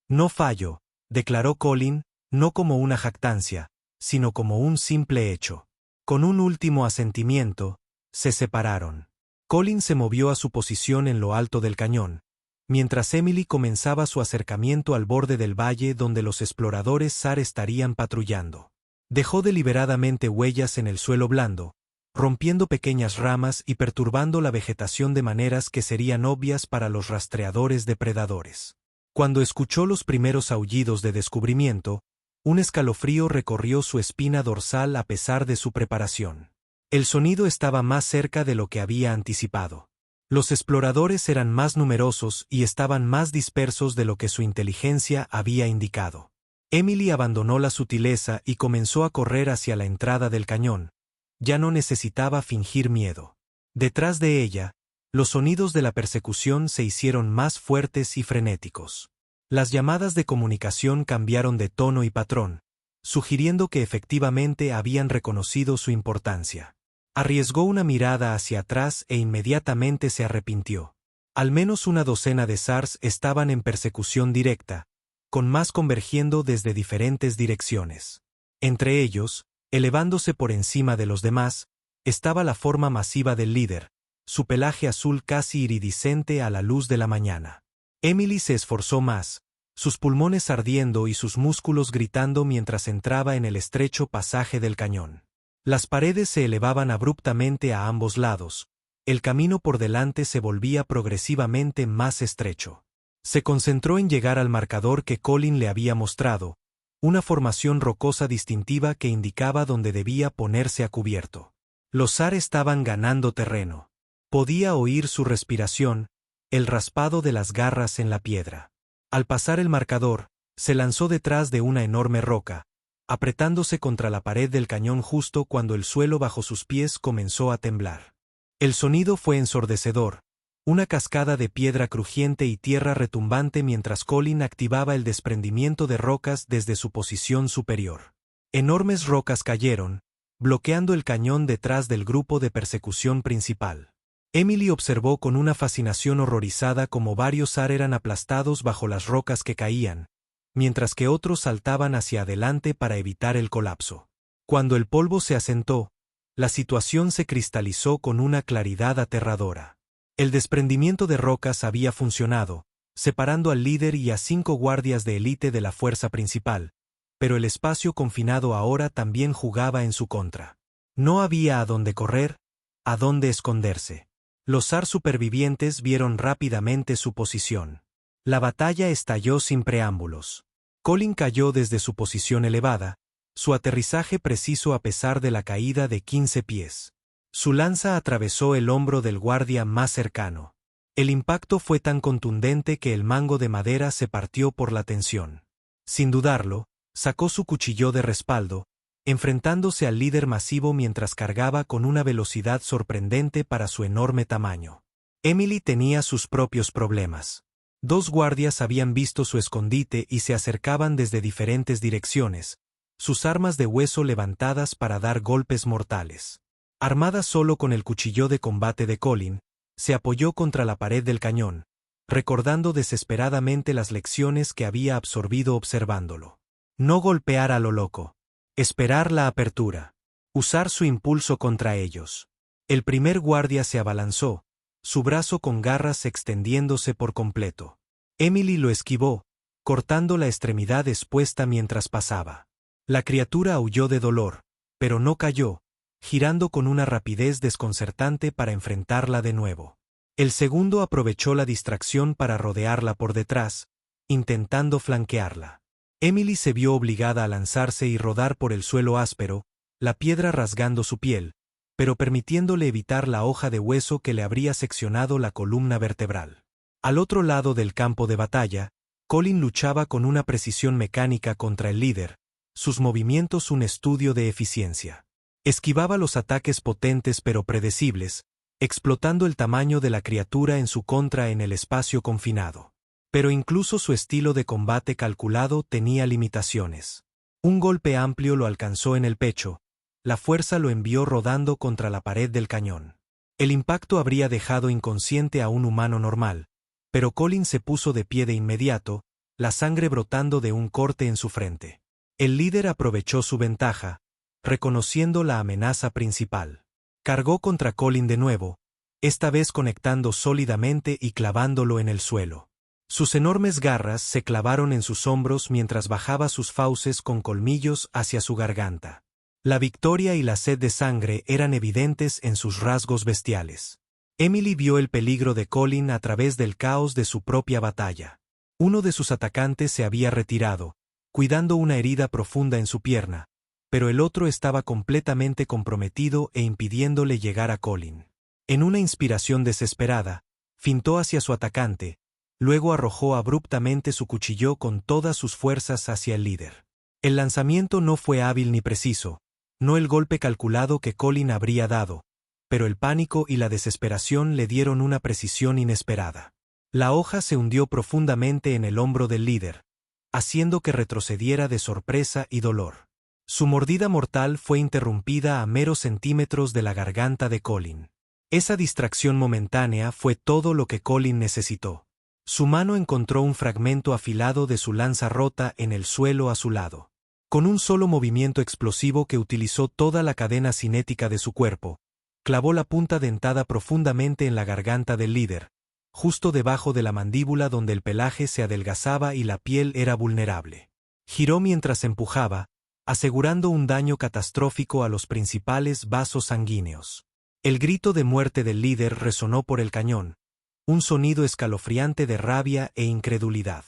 No fallo, declaró Colin, no como una jactancia, sino como un simple hecho. Con un último asentimiento, se separaron. Colin se movió a su posición en lo alto del cañón, mientras Emily comenzaba su acercamiento al borde del valle donde los exploradores SAR estarían patrullando. Dejó deliberadamente huellas en el suelo blando, rompiendo pequeñas ramas y perturbando la vegetación de maneras que serían obvias para los rastreadores depredadores. Cuando escuchó los primeros aullidos de descubrimiento, un escalofrío recorrió su espina dorsal a pesar de su preparación. El sonido estaba más cerca de lo que había anticipado. Los exploradores eran más numerosos y estaban más dispersos de lo que su inteligencia había indicado. Emily abandonó la sutileza y comenzó a correr hacia la entrada del cañón. Ya no necesitaba fingir miedo. Detrás de ella, los sonidos de la persecución se hicieron más fuertes y frenéticos. Las llamadas de comunicación cambiaron de tono y patrón, sugiriendo que efectivamente habían reconocido su importancia. Arriesgó una mirada hacia atrás e inmediatamente se arrepintió. Al menos una docena de SARS estaban en persecución directa, con más convergiendo desde diferentes direcciones. Entre ellos, elevándose por encima de los demás, estaba la forma masiva del líder, su pelaje azul casi iridiscente a la luz de la mañana. Emily se esforzó más, sus pulmones ardiendo y sus músculos gritando mientras entraba en el estrecho pasaje del cañón. Las paredes se elevaban abruptamente a ambos lados, el camino por delante se volvía progresivamente más estrecho. Se concentró en llegar al marcador que Colin le había mostrado, una formación rocosa distintiva que indicaba dónde debía ponerse a cubierto. Los SAR estaban ganando terreno. Podía oír su respiración, el raspado de las garras en la piedra. Al pasar el marcador, se lanzó detrás de una enorme roca, apretándose contra la pared del cañón justo cuando el suelo bajo sus pies comenzó a temblar. El sonido fue ensordecedor, una cascada de piedra crujiente y tierra retumbante mientras Colin activaba el desprendimiento de rocas desde su posición superior. Enormes rocas cayeron, bloqueando el cañón detrás del grupo de persecución principal. Emily observó con una fascinación horrorizada cómo varios SAR eran aplastados bajo las rocas que caían, mientras que otros saltaban hacia adelante para evitar el colapso. Cuando el polvo se asentó, la situación se cristalizó con una claridad aterradora. El desprendimiento de rocas había funcionado, separando al líder y a 5 guardias de élite de la fuerza principal, pero el espacio confinado ahora también jugaba en su contra. No había a dónde correr, a dónde esconderse. Los SAR supervivientes vieron rápidamente su posición. La batalla estalló sin preámbulos. Colin cayó desde su posición elevada, su aterrizaje preciso a pesar de la caída de 15 pies. Su lanza atravesó el hombro del guardia más cercano. El impacto fue tan contundente que el mango de madera se partió por la tensión. Sin dudarlo, sacó su cuchillo de respaldo, enfrentándose al líder masivo mientras cargaba con una velocidad sorprendente para su enorme tamaño. Emily tenía sus propios problemas. 2 guardias habían visto su escondite y se acercaban desde diferentes direcciones, sus armas de hueso levantadas para dar golpes mortales. Armada solo con el cuchillo de combate de Colin, se apoyó contra la pared del cañón, recordando desesperadamente las lecciones que había absorbido observándolo. No golpear a lo loco. Esperar la apertura. Usar su impulso contra ellos. El primer guardia se abalanzó, su brazo con garras extendiéndose por completo. Emily lo esquivó, cortando la extremidad expuesta mientras pasaba. La criatura aulló de dolor, pero no cayó, girando con una rapidez desconcertante para enfrentarla de nuevo. El segundo aprovechó la distracción para rodearla por detrás, intentando flanquearla. Emily se vio obligada a lanzarse y rodar por el suelo áspero, la piedra rasgando su piel, pero permitiéndole evitar la hoja de hueso que le habría seccionado la columna vertebral. Al otro lado del campo de batalla, Colin luchaba con una precisión mecánica contra el líder, sus movimientos un estudio de eficiencia. Esquivaba los ataques potentes pero predecibles, explotando el tamaño de la criatura en su contra en el espacio confinado. Pero incluso su estilo de combate calculado tenía limitaciones. Un golpe amplio lo alcanzó en el pecho, la fuerza lo envió rodando contra la pared del cañón. El impacto habría dejado inconsciente a un humano normal, pero Colin se puso de pie de inmediato, la sangre brotando de un corte en su frente. El líder aprovechó su ventaja, reconociendo la amenaza principal. Cargó contra Colin de nuevo, esta vez conectando sólidamente y clavándolo en el suelo. Sus enormes garras se clavaron en sus hombros mientras bajaba sus fauces con colmillos hacia su garganta. La victoria y la sed de sangre eran evidentes en sus rasgos bestiales. Emily vio el peligro de Colin a través del caos de su propia batalla. Uno de sus atacantes se había retirado, cuidando una herida profunda en su pierna, pero el otro estaba completamente comprometido e impidiéndole llegar a Colin. En una inspiración desesperada, fintó hacia su atacante, luego arrojó abruptamente su cuchillo con todas sus fuerzas hacia el líder. El lanzamiento no fue hábil ni preciso, no el golpe calculado que Colin habría dado, pero el pánico y la desesperación le dieron una precisión inesperada. La hoja se hundió profundamente en el hombro del líder, haciendo que retrocediera de sorpresa y dolor. Su mordida mortal fue interrumpida a meros centímetros de la garganta de Colin. Esa distracción momentánea fue todo lo que Colin necesitó. Su mano encontró un fragmento afilado de su lanza rota en el suelo a su lado. Con un solo movimiento explosivo que utilizó toda la cadena cinética de su cuerpo, clavó la punta dentada profundamente en la garganta del líder, justo debajo de la mandíbula donde el pelaje se adelgazaba y la piel era vulnerable. Giró mientras empujaba, asegurando un daño catastrófico a los principales vasos sanguíneos. El grito de muerte del líder resonó por el cañón, un sonido escalofriante de rabia e incredulidad.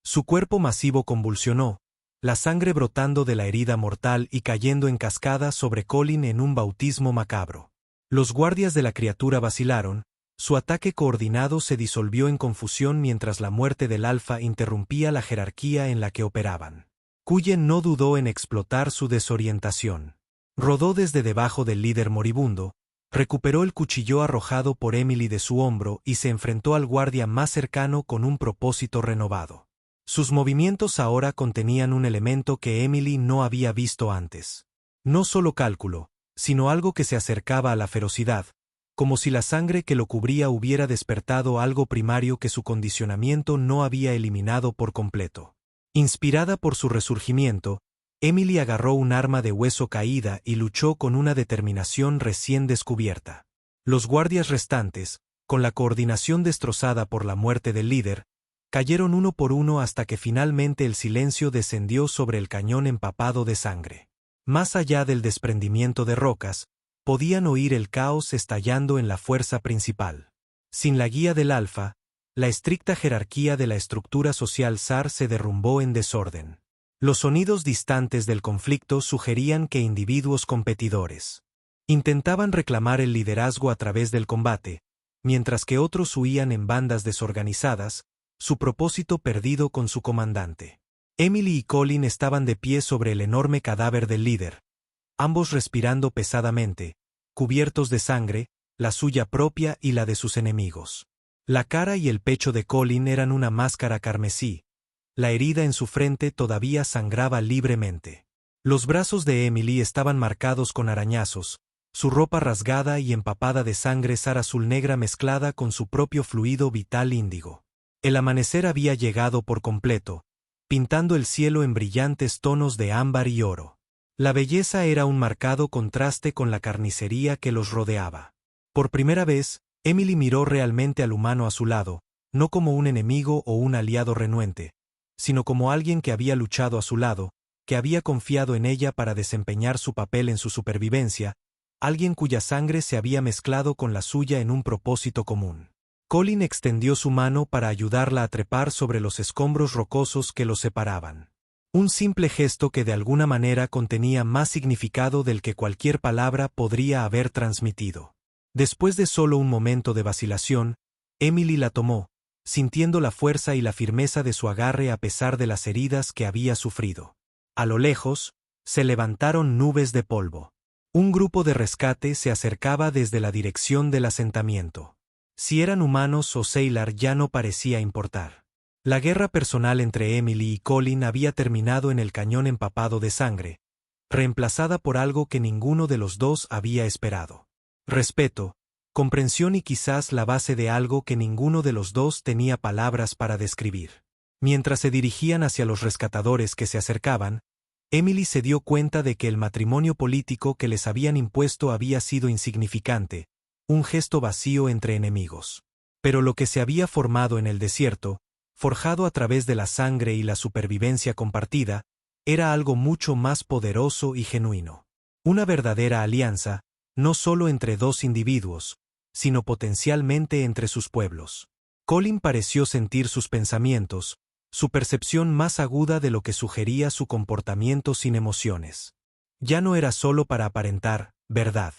Su cuerpo masivo convulsionó, la sangre brotando de la herida mortal y cayendo en cascada sobre Colin en un bautismo macabro. Los guardias de la criatura vacilaron, su ataque coordinado se disolvió en confusión mientras la muerte del alfa interrumpía la jerarquía en la que operaban. Cullen no dudó en explotar su desorientación. Rodó desde debajo del líder moribundo, recuperó el cuchillo arrojado por Emily de su hombro y se enfrentó al guardia más cercano con un propósito renovado. Sus movimientos ahora contenían un elemento que Emily no había visto antes. No solo cálculo, sino algo que se acercaba a la ferocidad, como si la sangre que lo cubría hubiera despertado algo primario que su condicionamiento no había eliminado por completo. Inspirada por su resurgimiento, Emily agarró un arma de hueso caída y luchó con una determinación recién descubierta. Los guardias restantes, con la coordinación destrozada por la muerte del líder, cayeron uno por uno hasta que finalmente el silencio descendió sobre el cañón empapado de sangre. Más allá del desprendimiento de rocas, podían oír el caos estallando en la fuerza principal. Sin la guía del alfa, la estricta jerarquía de la estructura social SAR se derrumbó en desorden. Los sonidos distantes del conflicto sugerían que individuos competidores intentaban reclamar el liderazgo a través del combate, mientras que otros huían en bandas desorganizadas, su propósito perdido con su comandante. Emily y Colin estaban de pie sobre el enorme cadáver del líder, ambos respirando pesadamente, cubiertos de sangre, la suya propia y la de sus enemigos. La cara y el pecho de Colin eran una máscara carmesí, la herida en su frente todavía sangraba libremente. Los brazos de Emily estaban marcados con arañazos, su ropa rasgada y empapada de sangre SAR azul negra mezclada con su propio fluido vital índigo. El amanecer había llegado por completo, pintando el cielo en brillantes tonos de ámbar y oro. La belleza era un marcado contraste con la carnicería que los rodeaba. Por primera vez, Emily miró realmente al humano a su lado, no como un enemigo o un aliado renuente, sino como alguien que había luchado a su lado, que había confiado en ella para desempeñar su papel en su supervivencia, alguien cuya sangre se había mezclado con la suya en un propósito común. Colin extendió su mano para ayudarla a trepar sobre los escombros rocosos que los separaban. Un simple gesto que de alguna manera contenía más significado del que cualquier palabra podría haber transmitido. Después de solo un momento de vacilación, Emily la tomó, sintiendo la fuerza y la firmeza de su agarre a pesar de las heridas que había sufrido. A lo lejos, se levantaron nubes de polvo. Un grupo de rescate se acercaba desde la dirección del asentamiento. Si eran humanos o Sailor ya no parecía importar. La guerra personal entre Emily y Colin había terminado en el cañón empapado de sangre, reemplazada por algo que ninguno de los dos había esperado. Respeto, comprensión y quizás la base de algo que ninguno de los dos tenía palabras para describir. Mientras se dirigían hacia los rescatadores que se acercaban, Emily se dio cuenta de que el matrimonio político que les habían impuesto había sido insignificante, un gesto vacío entre enemigos. Pero lo que se había formado en el desierto, forjado a través de la sangre y la supervivencia compartida, era algo mucho más poderoso y genuino. Una verdadera alianza, no solo entre dos individuos, sino potencialmente entre sus pueblos. Colin pareció sentir sus pensamientos, su percepción más aguda de lo que sugería su comportamiento sin emociones. Ya no era solo para aparentar, ¿verdad?,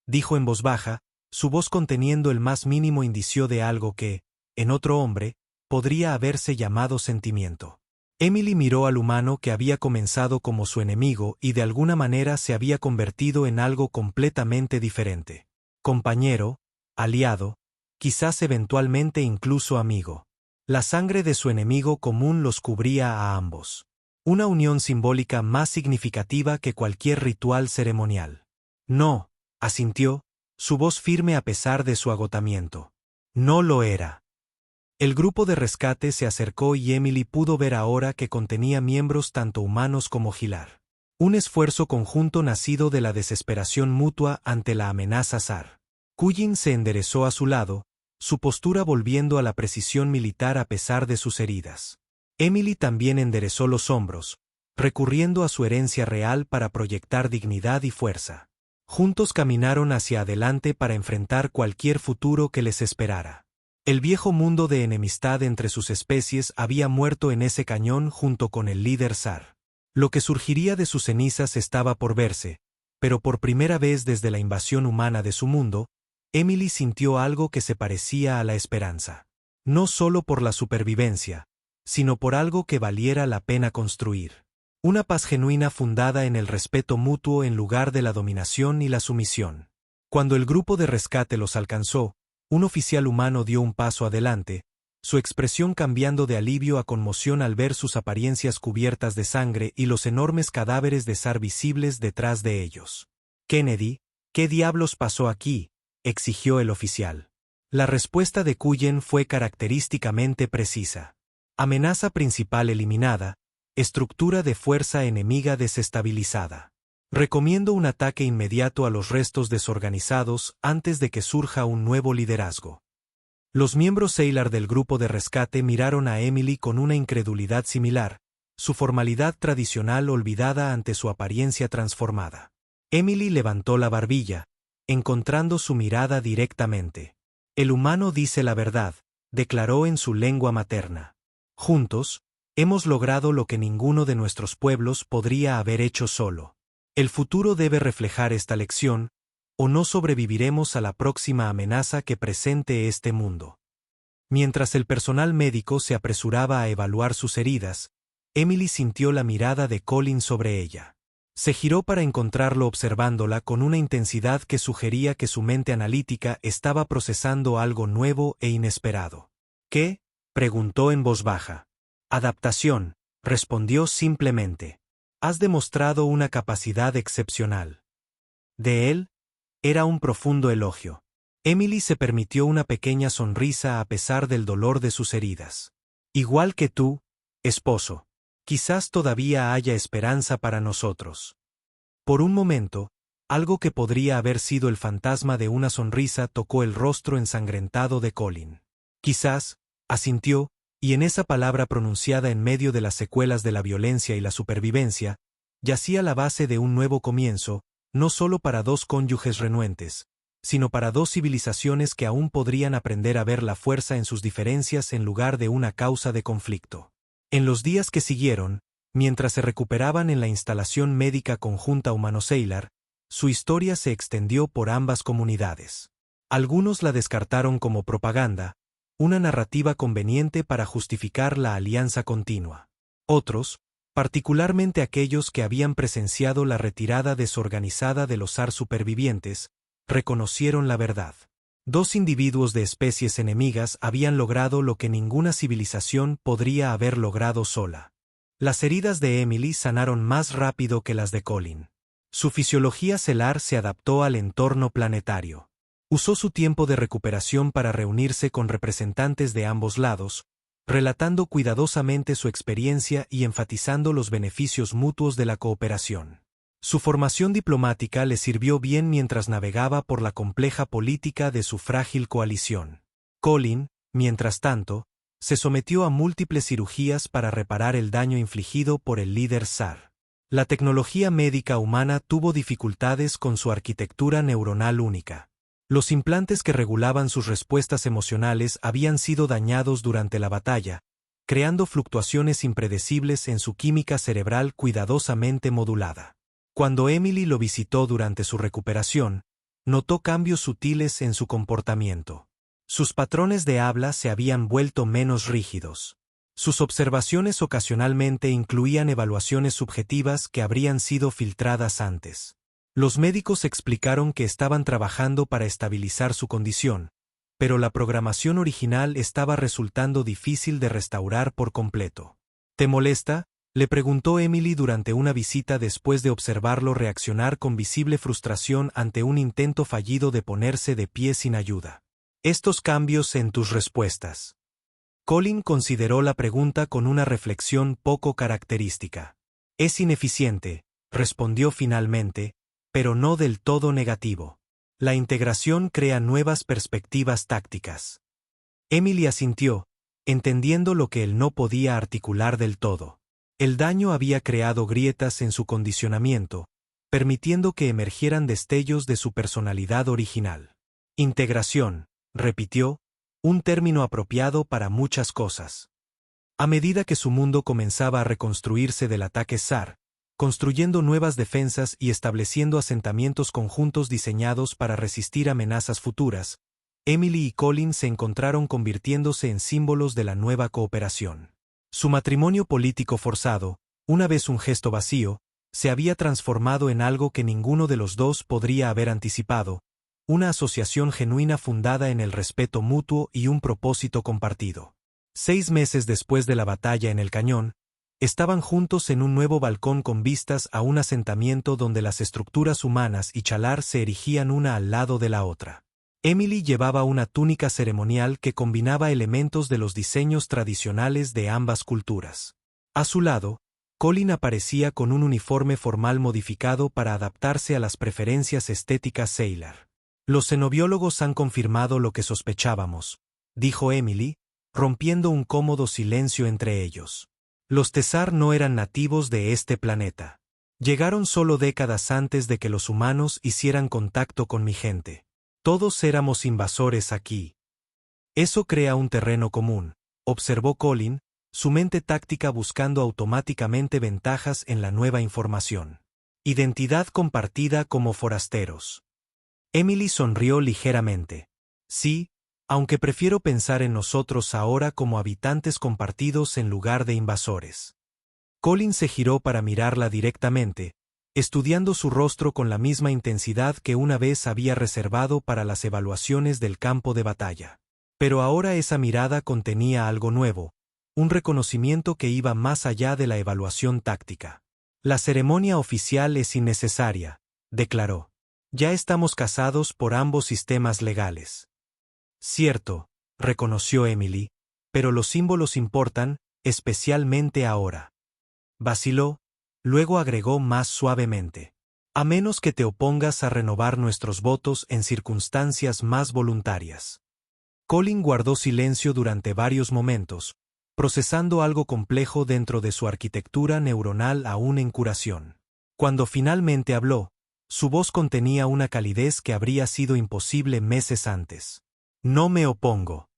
dijo en voz baja, su voz conteniendo el más mínimo indicio de algo que, en otro hombre, podría haberse llamado sentimiento. Emily miró al humano que había comenzado como su enemigo y de alguna manera se había convertido en algo completamente diferente. Compañero, aliado, quizás eventualmente incluso amigo. La sangre de su enemigo común los cubría a ambos. Una unión simbólica más significativa que cualquier ritual ceremonial. No, asintió, su voz firme a pesar de su agotamiento. No lo era. El grupo de rescate se acercó y Emily pudo ver ahora que contenía miembros tanto humanos como Hilar. Un esfuerzo conjunto nacido de la desesperación mutua ante la amenaza zar. Kuyin se enderezó a su lado, su postura volviendo a la precisión militar a pesar de sus heridas. Emily también enderezó los hombros, recurriendo a su herencia real para proyectar dignidad y fuerza. Juntos caminaron hacia adelante para enfrentar cualquier futuro que les esperara. El viejo mundo de enemistad entre sus especies había muerto en ese cañón junto con el líder zar. Lo que surgiría de sus cenizas estaba por verse, pero por primera vez desde la invasión humana de su mundo, Emily sintió algo que se parecía a la esperanza. No solo por la supervivencia, sino por algo que valiera la pena construir. Una paz genuina fundada en el respeto mutuo en lugar de la dominación y la sumisión. Cuando el grupo de rescate los alcanzó, un oficial humano dio un paso adelante, su expresión cambiando de alivio a conmoción al ver sus apariencias cubiertas de sangre y los enormes cadáveres de zar visibles detrás de ellos. Kennedy, ¿qué diablos pasó aquí?, exigió el oficial. La respuesta de Kuyin fue característicamente precisa. Amenaza principal eliminada, estructura de fuerza enemiga desestabilizada. Recomiendo un ataque inmediato a los restos desorganizados antes de que surja un nuevo liderazgo. Los miembros Sailor del grupo de rescate miraron a Emily con una incredulidad similar, su formalidad tradicional olvidada ante su apariencia transformada. Emily levantó la barbilla, encontrando su mirada directamente. El humano dice la verdad, declaró en su lengua materna. Juntos, hemos logrado lo que ninguno de nuestros pueblos podría haber hecho solo. El futuro debe reflejar esta lección, o no sobreviviremos a la próxima amenaza que presente este mundo. Mientras el personal médico se apresuraba a evaluar sus heridas, Emily sintió la mirada de Colin sobre ella. Se giró para encontrarlo observándola con una intensidad que sugería que su mente analítica estaba procesando algo nuevo e inesperado. ¿Qué?, preguntó en voz baja. Adaptación, respondió simplemente. Has demostrado una capacidad excepcional. De él, era un profundo elogio. Emily se permitió una pequeña sonrisa a pesar del dolor de sus heridas. Igual que tú, esposo. Quizás todavía haya esperanza para nosotros. Por un momento, algo que podría haber sido el fantasma de una sonrisa tocó el rostro ensangrentado de Colin. Quizás, asintió, y en esa palabra pronunciada en medio de las secuelas de la violencia y la supervivencia, yacía la base de un nuevo comienzo, no solo para dos cónyuges renuentes, sino para dos civilizaciones que aún podrían aprender a ver la fuerza en sus diferencias en lugar de una causa de conflicto. En los días que siguieron, mientras se recuperaban en la instalación médica conjunta humano-Sailor, su historia se extendió por ambas comunidades. Algunos la descartaron como propaganda, una narrativa conveniente para justificar la alianza continua. Otros, particularmente aquellos que habían presenciado la retirada desorganizada de los zar supervivientes, reconocieron la verdad. Dos individuos de especies enemigas habían logrado lo que ninguna civilización podría haber logrado sola. Las heridas de Emily sanaron más rápido que las de Colin. Su fisiología celular se adaptó al entorno planetario. Usó su tiempo de recuperación para reunirse con representantes de ambos lados, relatando cuidadosamente su experiencia y enfatizando los beneficios mutuos de la cooperación. Su formación diplomática le sirvió bien mientras navegaba por la compleja política de su frágil coalición. Colin, mientras tanto, se sometió a múltiples cirugías para reparar el daño infligido por el líder zar. La tecnología médica humana tuvo dificultades con su arquitectura neuronal única. Los implantes que regulaban sus respuestas emocionales habían sido dañados durante la batalla, creando fluctuaciones impredecibles en su química cerebral cuidadosamente modulada. Cuando Emily lo visitó durante su recuperación, notó cambios sutiles en su comportamiento. Sus patrones de habla se habían vuelto menos rígidos. Sus observaciones ocasionalmente incluían evaluaciones subjetivas que habrían sido filtradas antes. Los médicos explicaron que estaban trabajando para estabilizar su condición, pero la programación original estaba resultando difícil de restaurar por completo. ¿Te molesta?, le preguntó Emily durante una visita después de observarlo reaccionar con visible frustración ante un intento fallido de ponerse de pie sin ayuda. Estos cambios en tus respuestas. Colin consideró la pregunta con una reflexión poco característica. Es ineficiente, respondió finalmente, pero no del todo negativo. La integración crea nuevas perspectivas tácticas. Emily asintió, entendiendo lo que él no podía articular del todo. El daño había creado grietas en su condicionamiento, permitiendo que emergieran destellos de su personalidad original. Integración, repitió, un término apropiado para muchas cosas. A medida que su mundo comenzaba a reconstruirse del ataque SAR, construyendo nuevas defensas y estableciendo asentamientos conjuntos diseñados para resistir amenazas futuras, Emily y Colin se encontraron convirtiéndose en símbolos de la nueva cooperación. Su matrimonio político forzado, una vez un gesto vacío, se había transformado en algo que ninguno de los dos podría haber anticipado, una asociación genuina fundada en el respeto mutuo y un propósito compartido. 6 meses después de la batalla en el cañón, estaban juntos en un nuevo balcón con vistas a un asentamiento donde las estructuras humanas y chalar se erigían una al lado de la otra. Emily llevaba una túnica ceremonial que combinaba elementos de los diseños tradicionales de ambas culturas. A su lado, Colin aparecía con un uniforme formal modificado para adaptarse a las preferencias estéticas Sailor. Los xenobiólogos han confirmado lo que sospechábamos, dijo Emily, rompiendo un cómodo silencio entre ellos. Los Tesar no eran nativos de este planeta. Llegaron solo décadas antes de que los humanos hicieran contacto con mi gente. Todos éramos invasores aquí. Eso crea un terreno común, observó Colin, su mente táctica buscando automáticamente ventajas en la nueva información. Identidad compartida como forasteros. Emily sonrió ligeramente. Sí, aunque prefiero pensar en nosotros ahora como habitantes compartidos en lugar de invasores. Colin se giró para mirarla directamente, estudiando su rostro con la misma intensidad que una vez había reservado para las evaluaciones del campo de batalla. Pero ahora esa mirada contenía algo nuevo, un reconocimiento que iba más allá de la evaluación táctica. La ceremonia oficial es innecesaria, declaró. Ya estamos casados por ambos sistemas legales. Cierto, reconoció Emily, pero los símbolos importan, especialmente ahora. Vaciló, luego agregó más suavemente. A menos que te opongas a renovar nuestros votos en circunstancias más voluntarias. Colin guardó silencio durante varios momentos, procesando algo complejo dentro de su arquitectura neuronal aún en curación. Cuando finalmente habló, su voz contenía una calidez que habría sido imposible meses antes. No me opongo.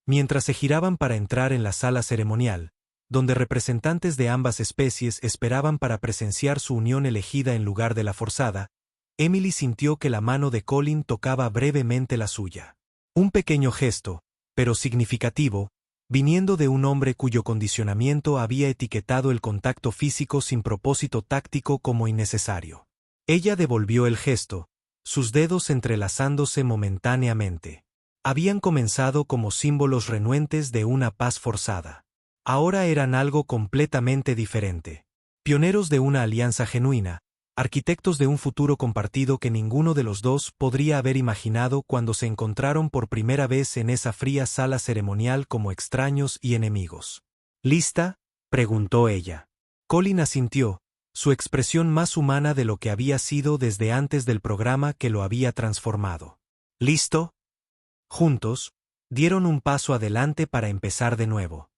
Mientras se giraban para entrar en la sala ceremonial, donde representantes de ambas especies esperaban para presenciar su unión elegida en lugar de la forzada, Emily sintió que la mano de Colin tocaba brevemente la suya. Un pequeño gesto, pero significativo, viniendo de un hombre cuyo condicionamiento había etiquetado el contacto físico sin propósito táctico como innecesario. Ella devolvió el gesto, sus dedos entrelazándose momentáneamente. Habían comenzado como símbolos renuentes de una paz forzada. Ahora eran algo completamente diferente. Pioneros de una alianza genuina, arquitectos de un futuro compartido que ninguno de los dos podría haber imaginado cuando se encontraron por primera vez en esa fría sala ceremonial como extraños y enemigos. ¿Lista?, preguntó ella. Colin asintió, su expresión más humana de lo que había sido desde antes del programa que lo había transformado. ¿Listo? Juntos, dieron un paso adelante para empezar de nuevo.